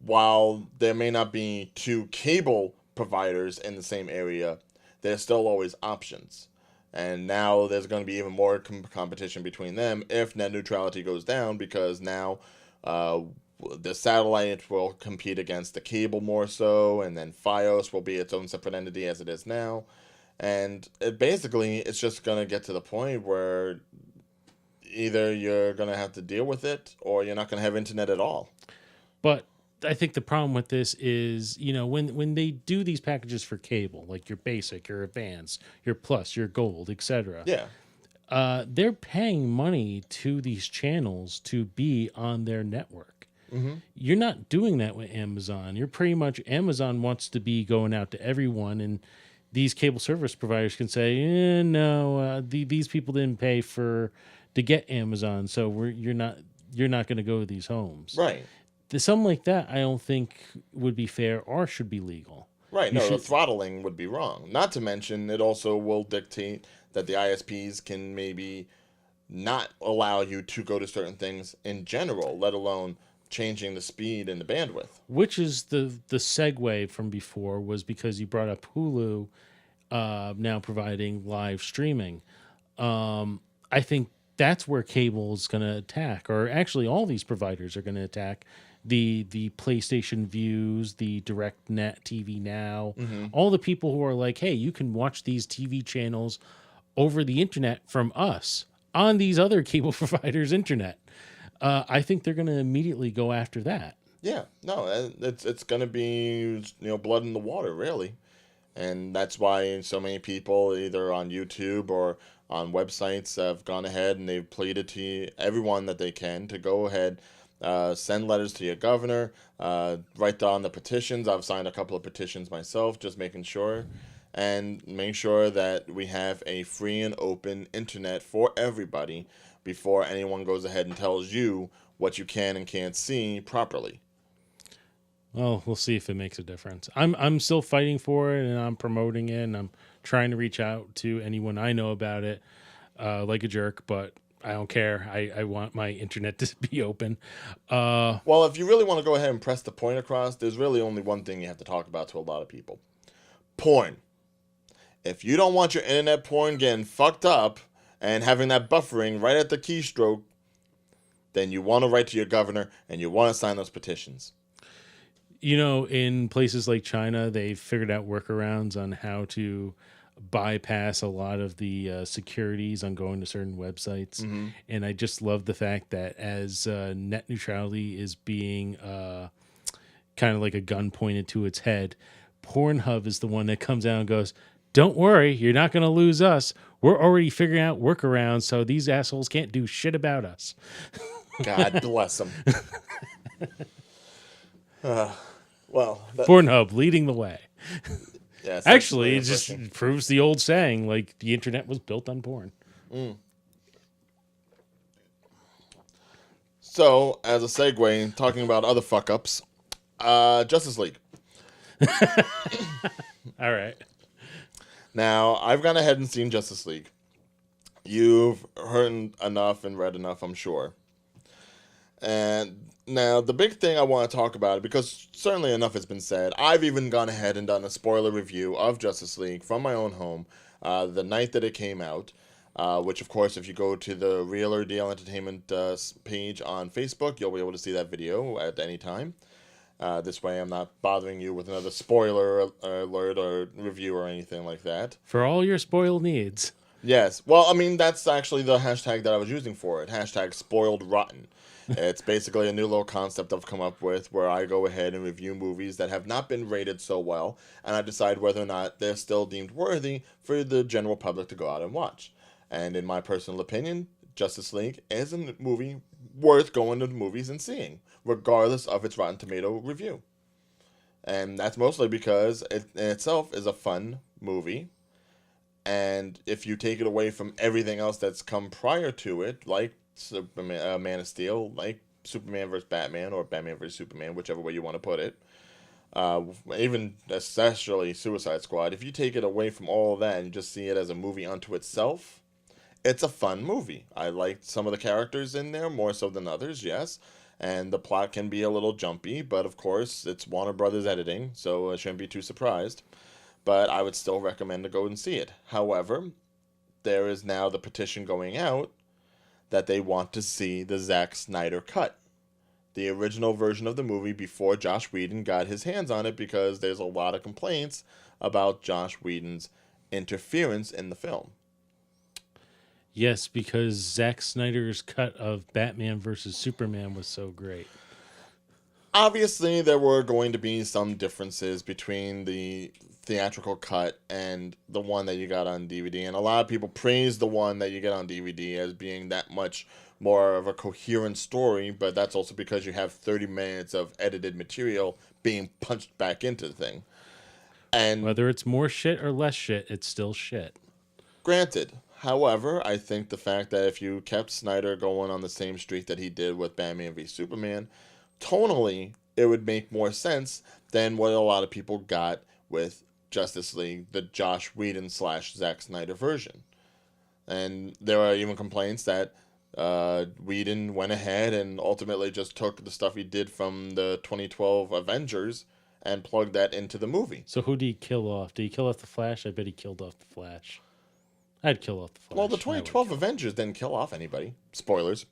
while there may not be two cable providers in the same area, there's still always options. And now there's going to be even more competition between them if net neutrality goes down, because now the satellite will compete against the cable more so, and then Fios will be its own separate entity as it is now. And it's just going to get to the point where, either you're going to have to deal with it or you're not going to have internet at all. But I think the problem with this is, when they do these packages for cable, like your basic, your advanced, your plus, your gold, etc. Yeah. They're paying money to these channels to be on their network. Mm-hmm. You're not doing that with Amazon. You're pretty much Amazon wants to be going out to everyone, and these cable service providers can say, no, these people didn't pay to get Amazon, so you're not going to go to these homes. Right. Something like that, I don't think would be fair or should be legal. Right. No, the throttling would be wrong. Not to mention, it also will dictate that the ISPs can maybe not allow you to go to certain things in general, let alone changing the speed and the bandwidth. Which is the segue from before, was because you brought up Hulu now providing live streaming. I think that's where cable is going to attack, or actually all these providers are going to attack the PlayStation Views, the Direct Net TV Now, all the people who are like, hey, you can watch these TV channels over the internet from us on these other cable providers' internet. I think they're going to immediately go after that. Yeah, no, it's going to be blood in the water, really, and that's why so many people either on YouTube or on websites have gone ahead and they've pleaded to everyone that they can to go ahead, send letters to your governor, write down the petitions. I've signed a couple of petitions myself, just making sure, and make sure that we have a free and open internet for everybody before anyone goes ahead and tells you what you can and can't see properly. Well, we'll see if it makes a difference. I'm still fighting for it, and I'm promoting it, and I'm trying to reach out to anyone I know about it, like a jerk, but I don't care. I want my internet to be open. Well, if you really want to go ahead and press the point across, there's really only one thing you have to talk about to a lot of people. Porn. If you don't want your internet porn getting fucked up and having that buffering right at the keystroke, then you want to write to your governor and you want to sign those petitions. In places like China, they've figured out workarounds on how to bypass a lot of the securities on going to certain websites. Mm-hmm. And I just love the fact that as net neutrality is being kind of like a gun pointed to its head, Pornhub is the one that comes out and goes, don't worry, you're not going to lose us. We're already figuring out workarounds, so these assholes can't do shit about us. God bless them. Pornhub leading the way. Yes, actually, it just proves the old saying, like, the internet was built on porn. So, as a segue, talking about other fuck-ups, Justice League. All right. Now, I've gone ahead and seen Justice League. You've heard enough and read enough, I'm sure. And now, the big thing I want to talk about, because certainly enough has been said, I've even gone ahead and done a spoiler review of Justice League from my own home the night that it came out, which, of course, if you go to the Real or Deal Entertainment page on Facebook, you'll be able to see that video at any time. This way, I'm not bothering you with another spoiler alert or review or anything like that. For all your spoiled needs. Yes. Well, I mean, that's actually the hashtag that I was using for it. Hashtag spoiled rotten. It's basically a new little concept I've come up with where I go ahead and review movies that have not been rated so well, and I decide whether or not they're still deemed worthy for the general public to go out and watch. And in my personal opinion, Justice League is a movie worth going to the movies and seeing, regardless of its Rotten Tomato review. And that's mostly because it in itself is a fun movie. And if you take it away from everything else that's come prior to it, like Superman, Man of Steel, like Superman vs. Batman, or Batman vs. Superman, whichever way you want to put it, even especially Suicide Squad, if you take it away from all of that and just see it as a movie unto itself, it's a fun movie. I liked some of the characters in there, more so than others, yes. And the plot can be a little jumpy, but of course, it's Warner Brothers editing, so I shouldn't be too surprised. But I would still recommend to go and see it. However, there is now the petition going out that they want to see the Zack Snyder cut. The original version of the movie before Joss Whedon got his hands on it, because there's a lot of complaints about Joss Whedon's interference in the film. Yes, because Zack Snyder's cut of Batman versus Superman was so great. Obviously, there were going to be some differences between the theatrical cut and the one that you got on DVD, and a lot of people praise the one that you get on DVD as being that much more of a coherent story, but that's also because you have 30 minutes of edited material being punched back into the thing. And Whether it's more shit or less shit, it's still shit. granted, however, I think the fact that if you kept Snyder going on the same streak that he did with Batman v Superman, tonally, it would make more sense than what a lot of people got with Justice League, the Josh Whedon / Zack Snyder version. And there are even complaints that Whedon went ahead and ultimately just took the stuff he did from the 2012 Avengers and plugged that into the movie. So who did he kill off? Did he kill off the Flash? I bet he killed off the Flash. I'd kill off the Flash. Well, the 2012 Avengers didn't kill off anybody. Spoilers.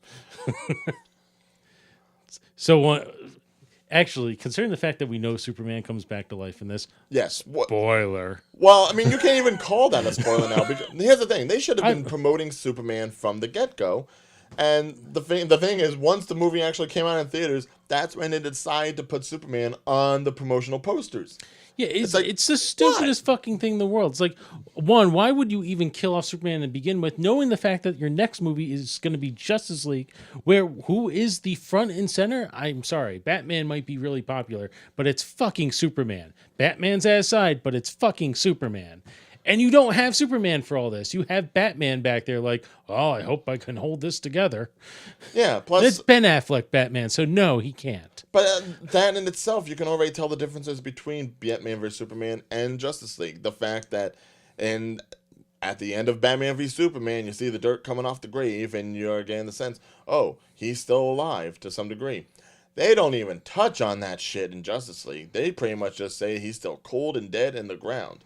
So, actually, considering the fact that we know Superman comes back to life in this, Yes. spoiler. Well, I mean, you can't even call that a spoiler now. Because here's the thing: they should have been promoting Superman from the get-go. And the thing is, once the movie actually came out in theaters, that's when they decided to put Superman on the promotional posters. Yeah, it's like, the stupidest fucking thing in the world. It's like, one, why would you even kill off Superman to begin with, knowing the fact that your next movie is going to be Justice League, where who is the front and center? I'm sorry, Batman might be really popular, but it's fucking Superman. Batman's aside, but it's fucking Superman. And you don't have Superman for all this. You have Batman back there like, oh, I hope I can hold this together. Yeah, plus... It's Ben Affleck Batman, so no, he can't. But that in itself, you can already tell the differences between Batman vs. Superman and Justice League. The fact that at the end of Batman v Superman, you see the dirt coming off the grave, and you're getting the sense, oh, he's still alive to some degree. They don't even touch on that shit in Justice League. They pretty much just say he's still cold and dead in the ground.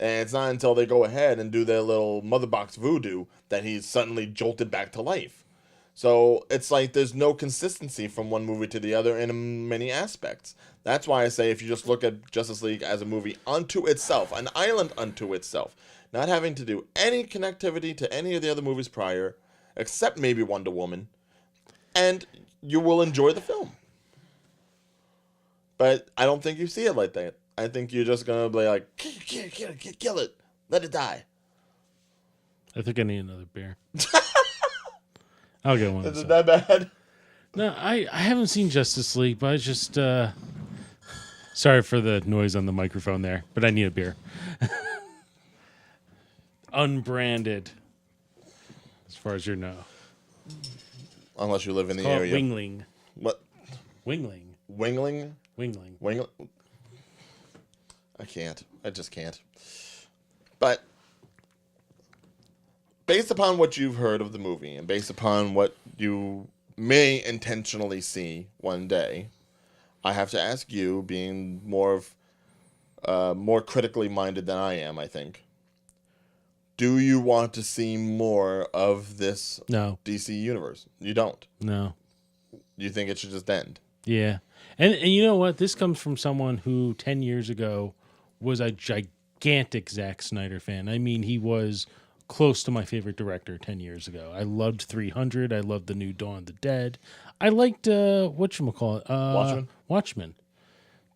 And it's not until they go ahead and do their little mother box voodoo that he's suddenly jolted back to life. So it's like there's no consistency from one movie to the other in many aspects. That's why I say if you just look at Justice League as a movie unto itself, an island unto itself, not having to do any connectivity to any of the other movies prior, except maybe Wonder Woman, and you will enjoy the film. But I don't think you see it like that. I think you're just going to be like, kill it, let it die. I think I need another beer. I'll get one. Is it that bad? No, I haven't seen Justice League, but I just... sorry for the noise on the microphone there, but I need a beer. Unbranded, as far as you know. Unless you live in the Call it area. Wingling. What? Wingling. Wingling? Wingling. I can't. I just can't. But based upon what you've heard of the movie and based upon what you may intentionally see one day, I have to ask you, being more critically minded than I am, I think, do you want to see more of this DC universe? You don't? No. You think it should just end? Yeah. And you know what? This comes from someone who 10 years ago was a gigantic Zack Snyder fan. I mean, he was close to my favorite director 10 years ago. I loved 300. I loved the new Dawn of the Dead. I liked, whatchamacallit? Watchmen.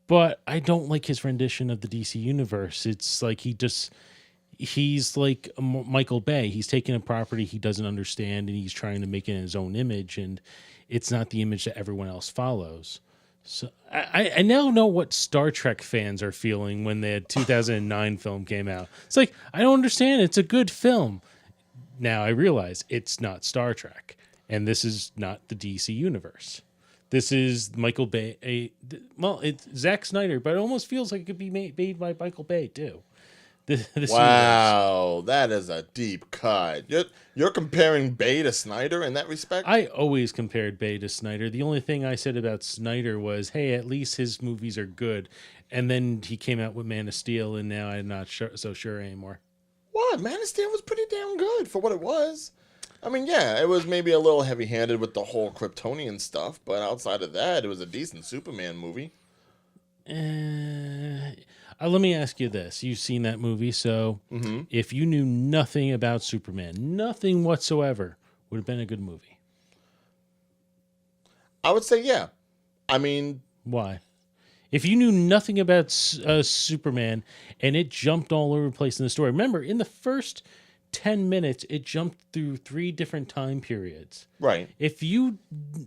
But I don't like his rendition of the DC universe. It's like he's like Michael Bay. He's taking a property he doesn't understand and he's trying to make it in his own image, and it's not the image that everyone else follows. So I now know what Star Trek fans are feeling when the 2009 film came out. It's like, I don't understand. It's a good film. Now I realize it's not Star Trek, and this is not the DC universe. This is Michael Bay. It's Zack Snyder, but it almost feels like it could be made by Michael Bay too. This wow, that is a deep cut. You're comparing Bay to Snyder in that respect? I always compared Bay to Snyder. The only thing I said about Snyder was, hey, at least his movies are good. And then he came out with Man of Steel, and now I'm not so sure anymore. What? Man of Steel was pretty damn good for what it was. I mean, yeah, it was maybe a little heavy-handed with the whole Kryptonian stuff, but outside of that, it was a decent Superman movie. Let me ask you this. You've seen that movie, so if you knew nothing about Superman, nothing whatsoever, would have been a good movie. I would say, yeah. I mean, Why? If you knew nothing about Superman and it jumped all over the place in the story, remember, in the first 10 minutes, it jumped through 3 different time periods. right. If you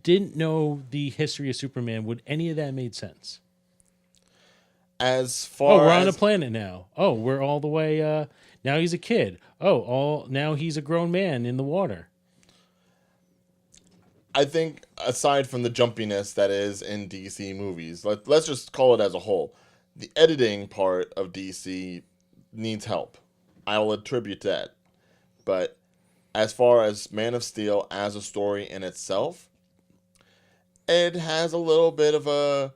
didn't know the history of Superman, would any of that made sense? As Oh, far we're as on a planet now. Oh, we're all the way. Now he's a kid. Oh, now he's a grown man in the water. I think aside from the jumpiness that is in DC movies, let's just call it as a whole. The editing part of DC needs help. I will attribute that. But as far as Man of Steel as a story in itself, it has a little bit of a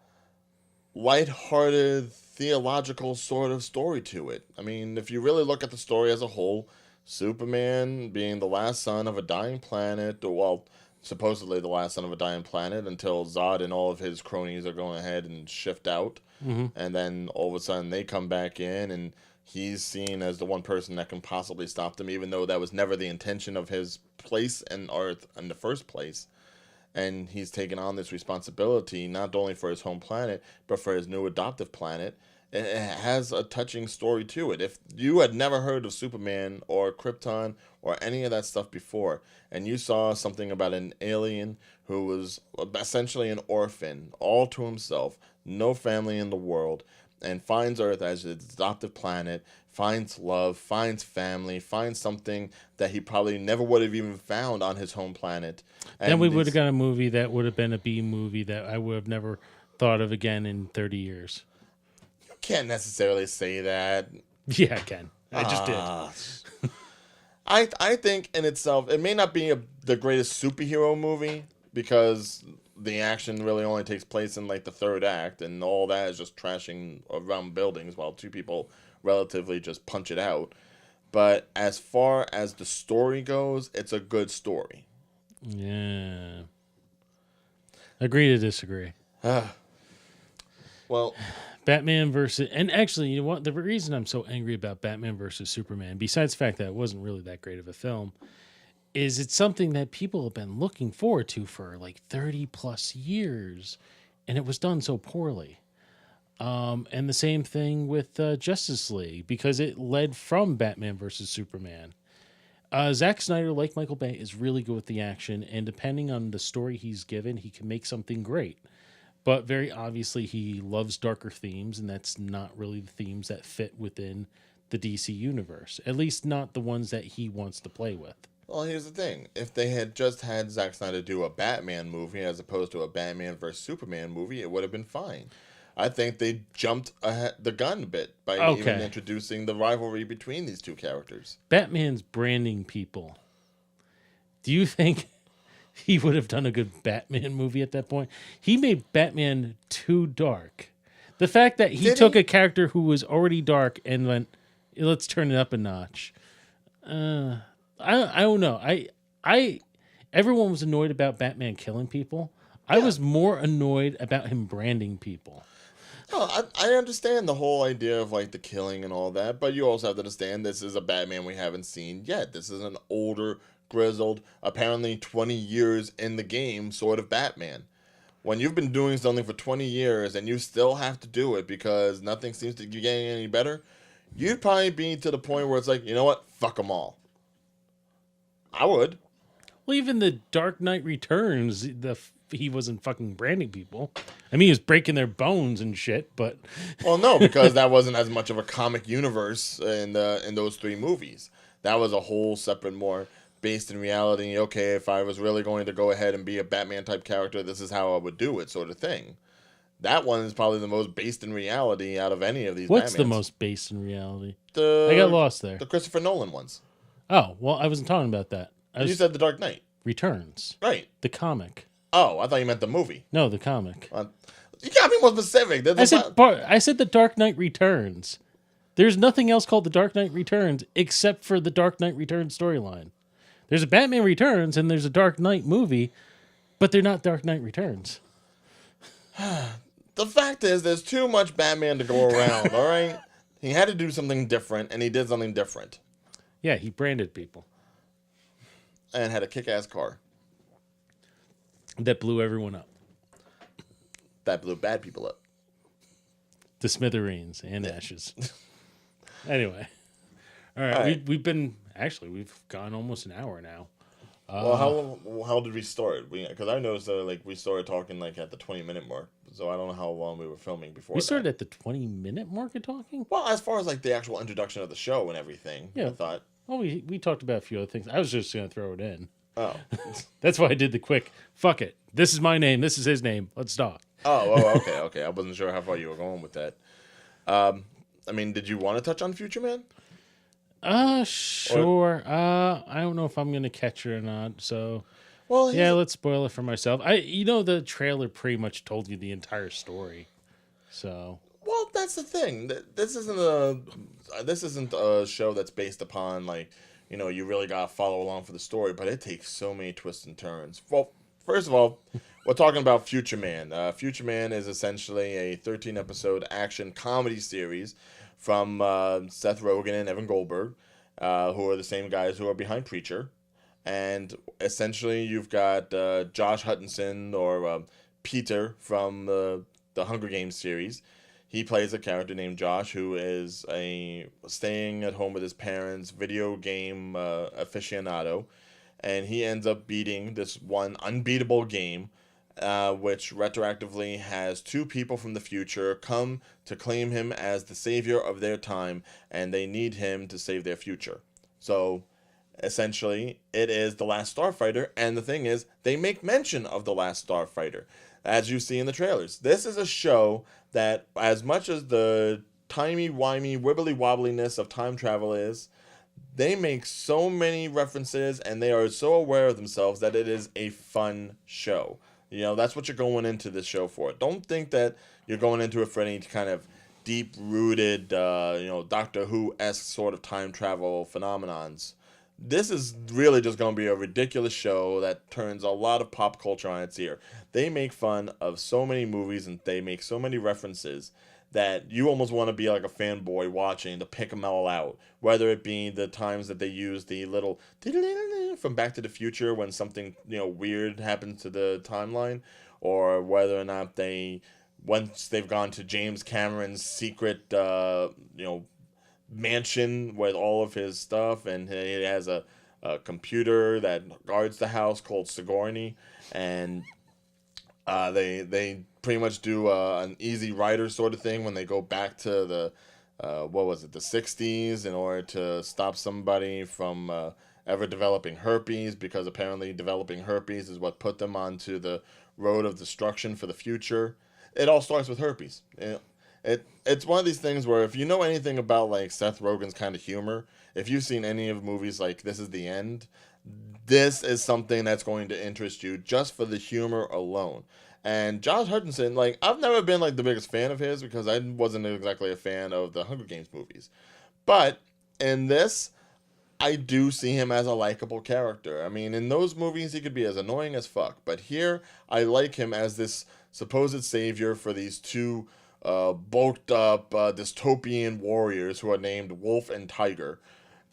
lighthearted, theological sort of story to it. I mean, if you really look at the story as a whole, Superman being the last son of a dying planet, or well, supposedly the last son of a dying planet until Zod and all of his cronies are going ahead and shift out. And then all of a sudden they come back in and he's seen as the one person that can possibly stop them, even though that was never the intention of his place in Earth in the first place. And he's taken on this responsibility not only for his home planet, but for his new adoptive planet. And it has a touching story to it. If you had never heard of Superman or Krypton or any of that stuff before, and you saw something about an alien who was essentially an orphan, all to himself, no family in the world, and finds Earth as his adoptive planet, finds love, finds family, finds something that he probably never would have even found on his home planet. Then we would have got a movie that would have been a B movie that I would have never thought of again in 30 years. You can't necessarily say that. Yeah, I can. I just did. I think in itself, it may not be the greatest superhero movie because the action really only takes place in like the third act, and all that is just trashing around buildings while two people relatively just punch it out. But as far as the story goes, it's a good story. Yeah. Agree to disagree. Well, Batman versus... And actually, you know what? The reason I'm so angry about Batman versus Superman, besides the fact that it wasn't really that great of a film, is it's something that people have been looking forward to for like 30 plus years, and it was done so poorly. And the same thing with Justice League, because it led from Batman versus Superman. Zack Snyder, like Michael Bay, is really good with the action, and depending on the story he's given, he can make something great. But very obviously, he loves darker themes, and that's not really the themes that fit within the DC universe. At least not the ones that he wants to play with. well, here's the thing. If they had just had Zack Snyder do a Batman movie as opposed to a Batman vs. Superman movie, it would have been fine. I think they jumped the gun a bit by even introducing the rivalry between these two characters. Batman's branding people. Do you think he would have done a good Batman movie at that point? He made Batman too dark. The fact that he took a character who was already dark and went, let's turn it up a notch. I don't know. Everyone was annoyed about Batman killing people. I was more annoyed about him branding people. Oh, I understand the whole idea of like the killing and all that, but you also have to understand this is a Batman we haven't seen yet. This is an older, grizzled, apparently 20 years in the game sort of Batman. When you've been doing something for 20 years and you still have to do it because nothing seems to be getting any better, you'd probably be to the point where it's like, you know what? Fuck them all. I would. Well, even the Dark Knight Returns, he wasn't fucking branding people. I mean, he was breaking their bones and shit, but... Well, no, because that wasn't as much of a comic universe in those 3 movies. That was a whole separate, more based in reality. Okay, if I was really going to go ahead and be a Batman-type character, this is how I would do it, sort of thing. That one is probably the most based in reality out of any of these What's Batmans. the most based in reality? I got lost there. The Christopher Nolan ones. Oh, well, I wasn't talking about that. You said The Dark Knight. Returns. Right. The comic. Oh, I thought you meant the movie. No, the comic. You gotta be more specific. I said The Dark Knight Returns. There's nothing else called The Dark Knight Returns except for the Dark Knight Returns storyline. There's a Batman Returns and there's a Dark Knight movie, but they're not Dark Knight Returns. The the fact is, there's too much Batman to go around, all right? He had to do something different, and he did something different. Yeah, he branded people. And had a kick-ass car. That blew everyone up. That blew bad people up. To smithereens and ashes. Anyway. All right. All right. We've gone almost an hour now. Well, how did we start? Because I noticed that we started talking at the 20-minute mark, so I don't know how long we were filming before. We started at the 20-minute mark of talking? Well, as far as the actual introduction of the show and everything, Yeah. I thought. Well, we talked about a few other things. I was just going to throw it in. Oh. That's why I did the quick, fuck it. This is my name. This is his name. Let's talk. Okay. I wasn't sure how far you were going with that. Did you want to touch on Future Man? Sure. I don't know if I'm gonna catch it or not. So, Well, yeah, let's spoil it for myself. The trailer pretty much told you the entire story. So, well, that's the thing. This isn't a show that's based upon you really gotta follow along for the story, but it takes so many twists and turns. Well, first of all, we're talking about Future Man. Future Man is essentially a 13-episode action comedy series from Seth Rogen and Evan Goldberg, who are the same guys who are behind Preacher. And essentially, you've got Josh Hutcherson, or Peter, from the Hunger Games series. He plays a character named Josh, who is staying at home with his parents, video game aficionado. And he ends up beating this one unbeatable game, which retroactively has two people from the future come to claim him as the savior of their time, and they need him to save their future. So, essentially, it is The Last Starfighter, and the thing is, they make mention of The Last Starfighter, as you see in the trailers. This is a show that, as much as the timey-wimey, wibbly-wobbliness of time travel is, they make so many references, and they are so aware of themselves that it is a fun show. That's what you're going into this show for. Don't think that you're going into it for any kind of deep-rooted, Doctor Who-esque sort of time travel phenomenons. This is really just going to be a ridiculous show that turns a lot of pop culture on its ear. They make fun of so many movies, and they make so many references that you almost want to be like a fanboy watching to pick them all out. Whether it be the times that they use the little from Back to the Future when something weird happens to the timeline, or whether or not once they've gone to James Cameron's secret mansion with all of his stuff, and he has a computer that guards the house called Sigourney, and they pretty much do an Easy Rider sort of thing when they go back to the the 60s in order to stop somebody from ever developing herpes, because apparently developing herpes is what put them onto the road of destruction for the future. It all starts with herpes. It's one of these things where if you know anything about Seth Rogen's kind of humor, if you've seen any of movies like This Is the End, this is something that's going to interest you just for the humor alone. And Josh Hutcherson, I've never been the biggest fan of his, because I wasn't exactly a fan of the Hunger Games movies. But in this, I do see him as a likable character. I mean, in those movies, he could be as annoying as fuck. But here, I like him as this supposed savior for these two bulked up dystopian warriors who are named Wolf and Tiger.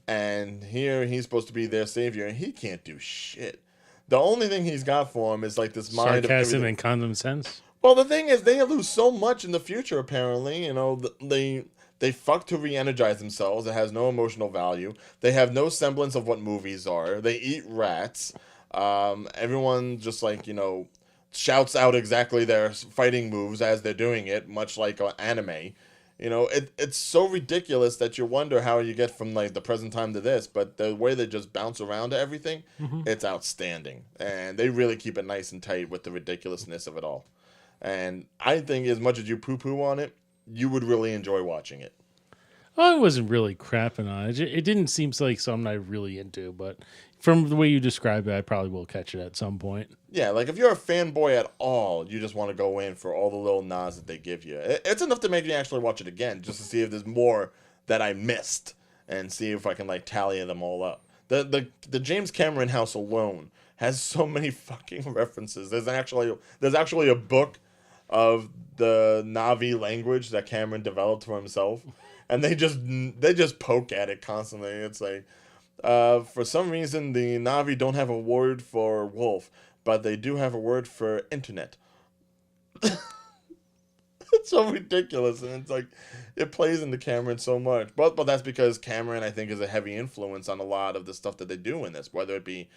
And here, he's supposed to be their savior, and he can't do shit. The only thing he's got for him is this mind of sarcasm and common sense. Well, the thing is, they lose so much in the future. Apparently, they fuck to re-energize themselves. It has no emotional value. They have no semblance of what movies are. They eat rats. Everyone just shouts out exactly their fighting moves as they're doing it, much like anime. It's so ridiculous that you wonder how you get from the present time to this, but the way they just bounce around to everything, it's outstanding. And they really keep it nice and tight with the ridiculousness of it all. And I think as much as you poo-poo on it, you would really enjoy watching it. I wasn't really crapping on it. It didn't seem like something I really into, but from the way you describe it, I probably will catch it at some point. Yeah, if you're a fanboy at all, you just want to go in for all the little nods that they give you. It's enough to make me actually watch it again, just to see if there's more that I missed, and see if I can tally them all up. The James Cameron house alone has so many fucking references. There's actually a book of the Na'vi language that Cameron developed for himself, and they just poke at it constantly. It's like, for some reason, the Na'vi don't have a word for wolf, but they do have a word for internet. It's so ridiculous, and it's like it plays into Cameron so much. But that's because Cameron, I think, is a heavy influence on a lot of the stuff that they do in this, whether it be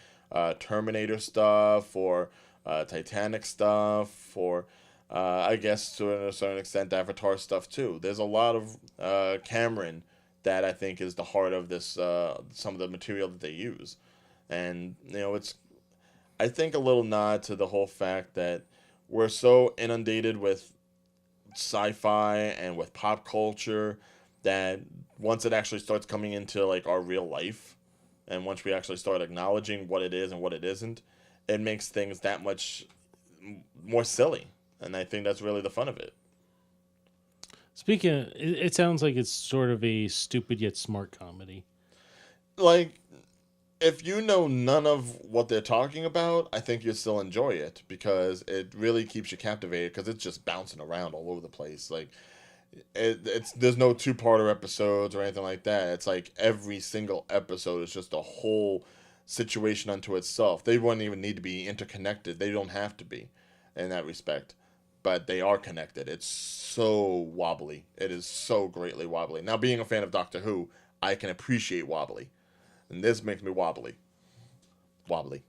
Terminator stuff or Titanic stuff, or I guess to a certain extent Avatar stuff too. There's a lot of Cameron that I think is the heart of this. Some of the material that they use, and it's I think a little nod to the whole fact that we're so inundated with sci-fi and with pop culture that once it actually starts coming into like our real life, and once we actually start acknowledging what it is and what it isn't, it makes things that much more silly, and I think that's really the fun of it. Speaking of, it sounds like it's sort of a stupid yet smart comedy. Like, if you know none of what they're talking about, I think you'll still enjoy it because it really keeps you captivated because it's just bouncing around all over the place. Like, it's there's no two-parter episodes or anything like that. It's like every single episode is just a whole situation unto itself. They wouldn't even need to be interconnected. They don't have to be in that respect, but they are connected. It's so wobbly. It is so greatly wobbly. Now, being a fan of Doctor Who, I can appreciate wobbly. And this makes me wobbly. Wobbly.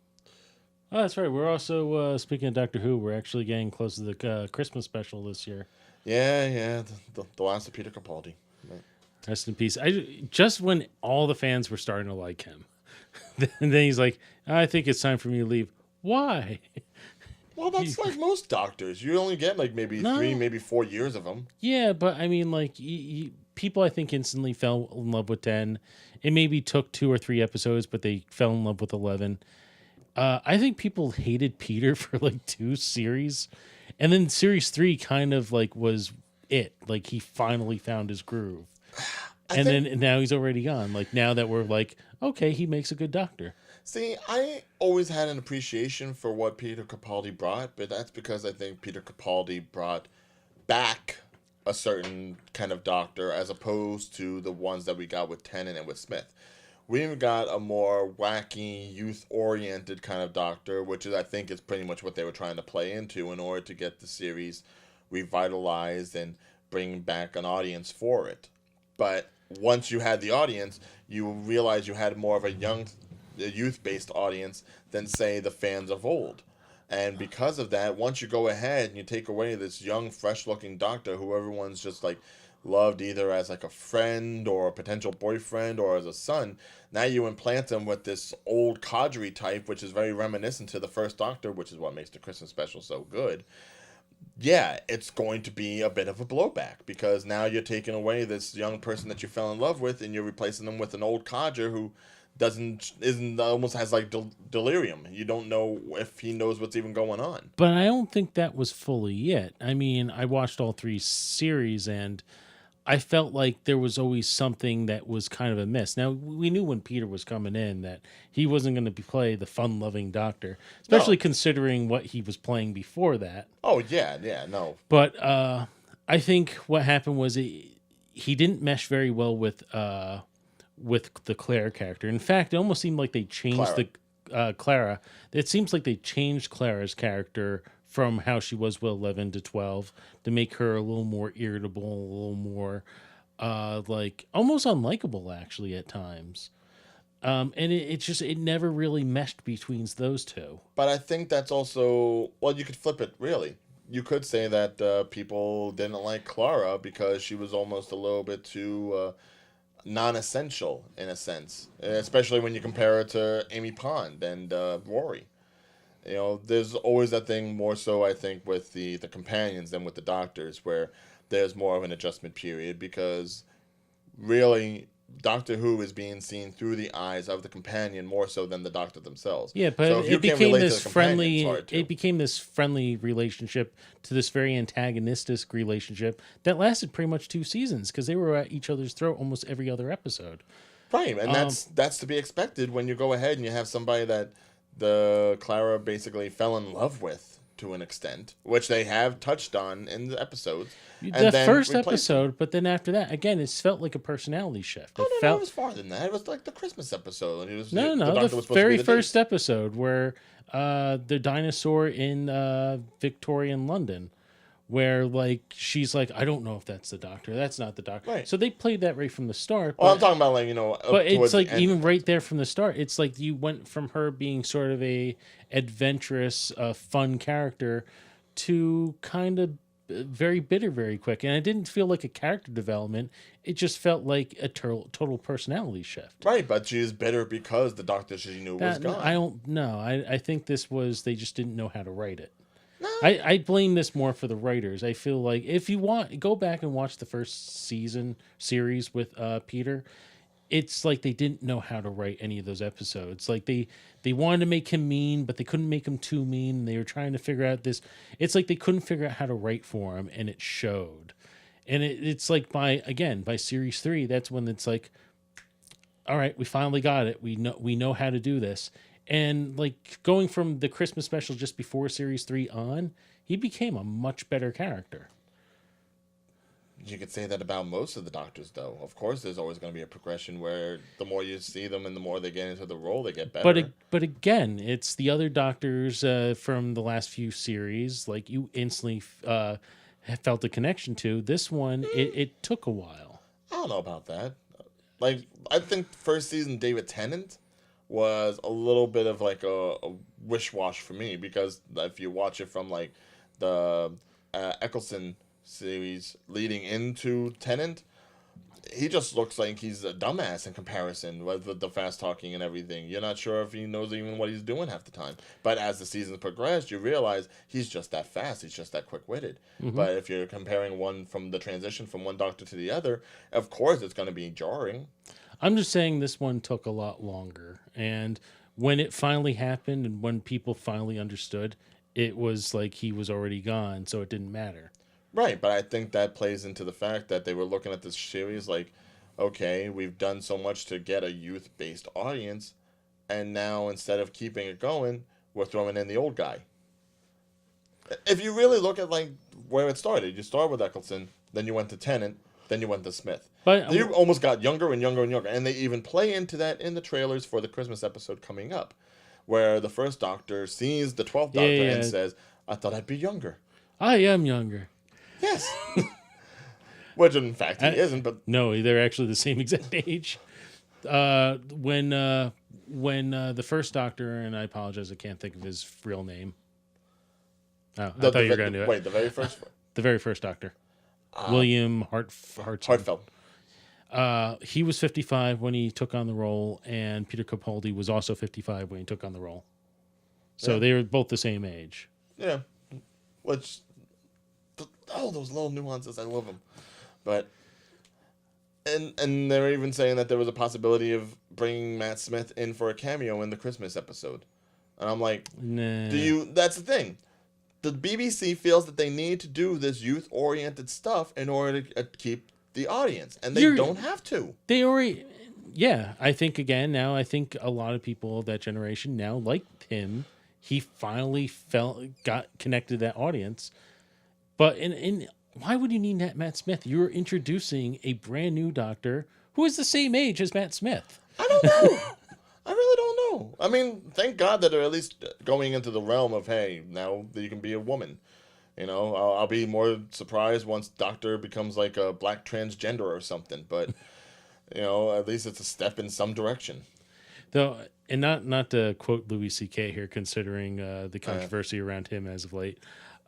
Oh, that's right. We're also, speaking of Doctor Who, we're actually getting close to the Christmas special this year. Yeah. The last of Peter Capaldi. Right. Rest in peace. Just when all the fans were starting to like him, and then he's like, I think it's time for me to leave. Why? Well, that's like most doctors. You only get like maybe 3, maybe 4 years of them. Yeah, but I mean, like, people I think instantly fell in love with 10. It maybe took 2 or 3 episodes, but they fell in love with 11. I think people hated Peter for like 2 series, and then series 3 kind of like was it. Like he finally found his groove, then now he's already gone. Like now that we're like, okay, he makes a good doctor. See, I always had an appreciation for what Peter Capaldi brought, but that's because I think Peter Capaldi brought back a certain kind of doctor as opposed to the ones that we got with Tennant and with Smith. We've got a more wacky, youth-oriented kind of doctor, which is, I think, is pretty much what they were trying to play into in order to get the series revitalized and bring back an audience for it. But once you had the audience, you realize you had more of a youth-based audience than, say, the fans of old. And because of that, once you go ahead and you take away this young, fresh-looking doctor who everyone's just like loved either as like a friend or a potential boyfriend or as a son, now you implant him with this old cadre type, which is very reminiscent to the first Doctor, which is what makes the Christmas special so good. Yeah, it's going to be a bit of a blowback because now you're taking away this young person that you fell in love with and you're replacing them with an old codger who almost has like delirium. You don't know if he knows what's even going on. But I don't think that was fully it. I mean, I watched all 3 series and I felt like there was always something that was kind of a miss. Now, we knew when Peter was coming in that he wasn't going to play the fun-loving doctor, especially considering what he was playing before that. Oh, yeah, no. But I think what happened was he didn't mesh very well with the Claire character. In fact, it almost seemed like they changed Clara. It seems like they changed Clara's character from how she was with 11 to 12 to make her a little more irritable, a little more like almost unlikable actually at times. And it never really meshed between those two. But I think that's also, well, you could flip it really. You could say that people didn't like Clara because she was almost a little bit too non-essential in a sense, especially when you compare her to Amy Pond and Rory. You know, there's always that thing more so, I think, with the companions than with the doctors, where there's more of an adjustment period because really Doctor Who is being seen through the eyes of the companion more so than the doctor themselves. Yeah, but so it became this friendly relationship to this very antagonistic relationship that lasted pretty much 2 seasons because they were at each other's throat almost every other episode. Right, and that's to be expected when you go ahead and you have somebody that the Clara basically fell in love with to an extent, which they have touched on in the episodes. The then first replaced episode, but then after that, again, it felt like a personality shift. It Oh, no, felt it was farther than that. It was like the Christmas episode. It was, no, the the doctor was supposed to very be the first date. episode where the dinosaur in Victorian London, where like she's like, I don't know if that's the doctor. That's not the doctor. Right. So they played that right from the start. Well, But, I'm talking about like, up but it's towards like the end. even right there from the start, it's like you went from her being sort of a adventurous, fun character to kind of very bitter very quick, and it didn't feel like a character development. It just felt like a total personality shift. Right, but she is bitter because the doctor she knew was gone. I don't know. I think this was they just didn't know how to write it. No. I blame this more for the writers. I feel like if you want, go back and watch the first series with Peter. It's like they didn't know how to write any of those episodes. Like they wanted to make him mean, but they couldn't make him too mean. They were trying to figure out this. It's like they couldn't figure out how to write for him, and it showed. And it's like by series 3, that's when it's like, all right, we finally got it. We know how to do this. And like going from the Christmas special just before series 3 on, he became a much better character. You could say that about most of the doctors, though. Of course, there's always going to be a progression where the more you see them and the more they get into the role, they get better. But again, it's the other doctors from the last few series. Like you instantly felt a connection to. This one, it took a while. I don't know about that. Like, I think first season David Tennant was a little bit of like a wish-wash for me, because if you watch it from like the Eccleston series leading into Tennant, he just looks like he's a dumbass in comparison with the fast talking and everything. You're not sure if he knows even what he's doing half the time. But as the seasons progress, you realize he's just that fast. He's just that quick-witted. Mm-hmm. But if you're comparing one from the transition from one doctor to the other, of course it's going to be jarring. I'm just saying this one took a lot longer. And when it finally happened and when people finally understood, it was like he was already gone, so it didn't matter. Right, but I think that plays into the fact that they were looking at this series like, okay, we've done so much to get a youth-based audience, and now instead of keeping it going, we're throwing in the old guy. If you really look at like where it started, you start with Eccleston, then you went to Tennant, then you went to Smith. But you almost got younger and younger and younger, and they even play into that in the trailers for the Christmas episode coming up, where the first Doctor sees the 12th Doctor and says, "I thought I'd be younger." I am younger. Yes. Which, in fact, he isn't, but... No, they're actually the same exact age. When the first Doctor, and I apologize, I can't think of his real name. Oh, I thought you were going to do it. Wait, the very first... The very first Doctor. William Hartfeld. He was 55 when he took on the role, and Peter Capaldi was also 55 when he took on the role. So they were both the same age. Yeah. Which... Oh, those little nuances, I love them. But, and they're even saying that there was a possibility of bringing Matt Smith in for a cameo in the Christmas episode. And I'm like, nah. That's the thing. The BBC feels that they need to do this youth-oriented stuff in order to keep the audience. And they don't have to. They already, yeah. I think, again, now I think a lot of people of that generation now liked him. He finally got connected to that audience. But why would you need Matt Smith? You're introducing a brand new Doctor who is the same age as Matt Smith. I don't know. I really don't know. I mean, thank God that they're at least going into the realm of, hey, now that you can be a woman. You know, I'll be more surprised once Doctor becomes like a black transgender or something. But, you know, at least it's a step in some direction. Though, and not to quote Louis C.K. here, considering the controversy around him as of late.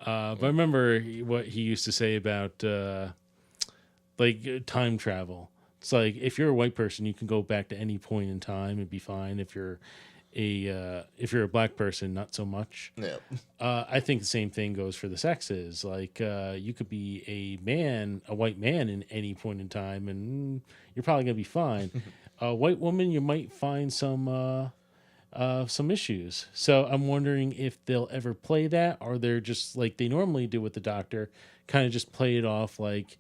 But I remember what he used to say about like time travel. It's like if you're a white person, you can go back to any point in time and be fine. If you're a black person, not so much. Yeah. I think the same thing goes for the sexes. Like you could be a white man in any point in time, and you're probably gonna be fine. A white woman, you might find some issues. So I'm wondering if they'll ever play that, or they're just like they normally do with the Doctor, kind of just play it off like,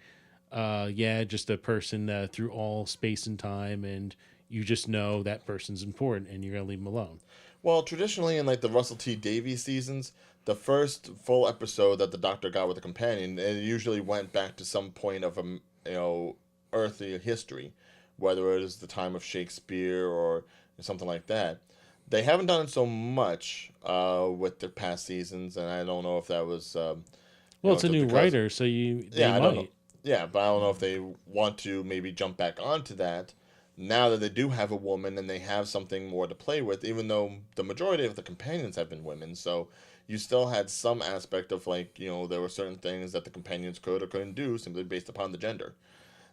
just a person through all space and time, and you just know that person's important, and you're gonna leave them alone. Well, traditionally in like the Russell T Davies seasons, the first full episode that the Doctor got with a companion, it usually went back to some point of earthly history, whether it is the time of Shakespeare or something like that. They haven't done it so much with their past seasons, and I don't know if that was Well, it's a just new because writer, so they I don't know. might. Yeah, but I don't know if they want to maybe jump back onto that now that they do have a woman and they have something more to play with, even though the majority of the companions have been women. So you still had some aspect of like, there were certain things that the companions could or couldn't do simply based upon the gender.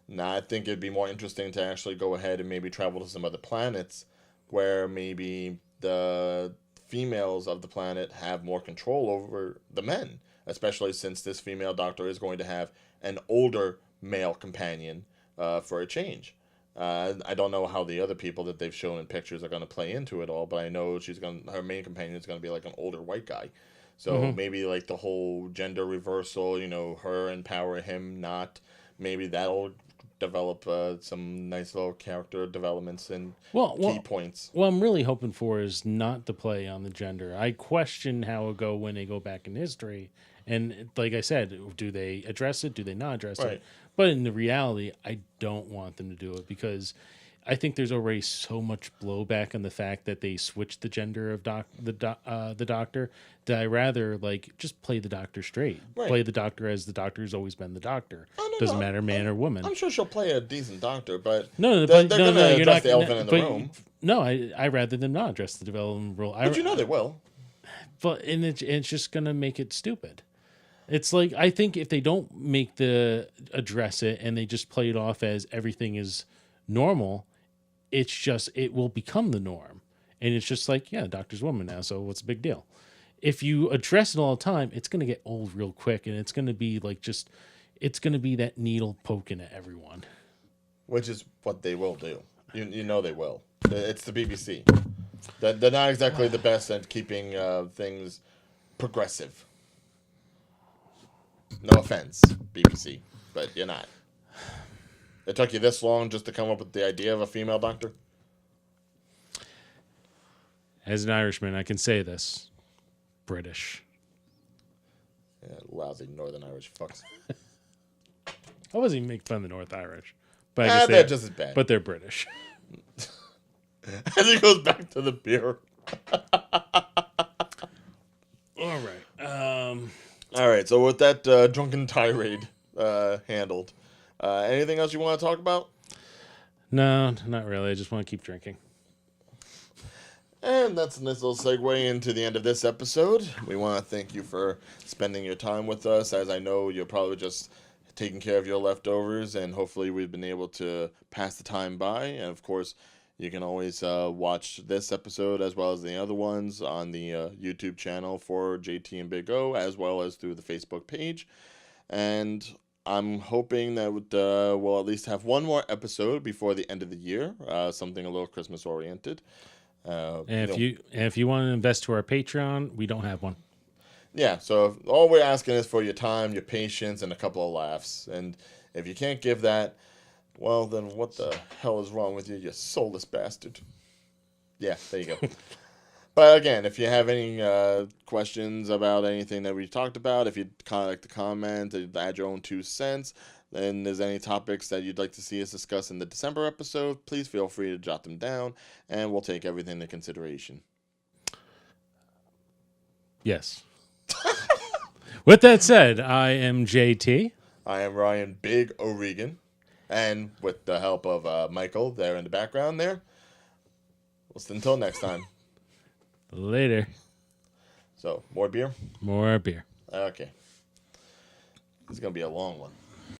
Now, I think it'd be more interesting to actually go ahead and maybe travel to some other planets where maybe the females of the planet have more control over the men, especially since this female doctor is going to have an older male companion for a change. I don't know how the other people that they've shown in pictures are going to play into it all, but I know her main companion is going to be like an older white guy. So maybe like the whole gender reversal, her empower him not, maybe that'll develop some nice little character developments and key points. What I'm really hoping for is not to play on the gender. I question how it go when they go back in history. And like I said, do they address it? Do they not address Right. it? But in the reality, I don't want them to do it because I think there's already so much blowback on the fact that they switched the gender of the doctor that I rather like just play the doctor straight. Right. Play the doctor as the doctor's always been the doctor. Oh, no, Doesn't no, matter man or woman. I'm sure she'll play a decent doctor, but No, they're but going to you're address not the elephant in the but- room. No, I rather them not address the development role. But they will. But it's just gonna make it stupid. It's like I think if they don't make the address it and they just play it off as everything is normal, it will become the norm. And it's just like, yeah, doctor's woman now, so what's the big deal? If you address it all the time, it's gonna get old real quick and it's gonna be like it's gonna be that needle poking at everyone. Which is what they will do. You know they will. It's the BBC. They're not exactly the best at keeping things progressive. No offense, BBC, but you're not. It took you this long just to come up with the idea of a female doctor? As an Irishman, I can say this. British. Yeah, lousy Northern Irish fucks. I wasn't even making fun of the North Irish. But I guess They're just as bad. But they're British. As he goes back to the beer. All right. All right, so with that drunken tirade handled, anything else you want to talk about? No, not really. I just want to keep drinking. And that's a nice little segue into the end of this episode. We want to thank you for spending your time with us, as I know you're probably just taking care of your leftovers, and hopefully we've been able to pass the time by. And of course, you can always watch this episode as well as the other ones on the YouTube channel for JT and Big O, as well as through the Facebook page. And I'm hoping that we'll at least have one more episode before the end of the year, something a little Christmas oriented. And if you want to invest to our Patreon, we don't have one. Yeah, so all we're asking is for your time, your patience, and a couple of laughs. And if you can't give that, well, then what the hell is wrong with you, you soulless bastard? Yeah, there you go. But again, if you have any questions about anything that we talked about, if you'd like to comment, add your own 2 cents, then there's any topics that you'd like to see us discuss in the December episode, please feel free to jot them down, and we'll take everything into consideration. Yes. With that said, I am JT. I am Ryan Big O'Regan, and with the help of Michael there in the background there, until next time. Later. So, more beer? More beer. Okay. This is going to be a long one.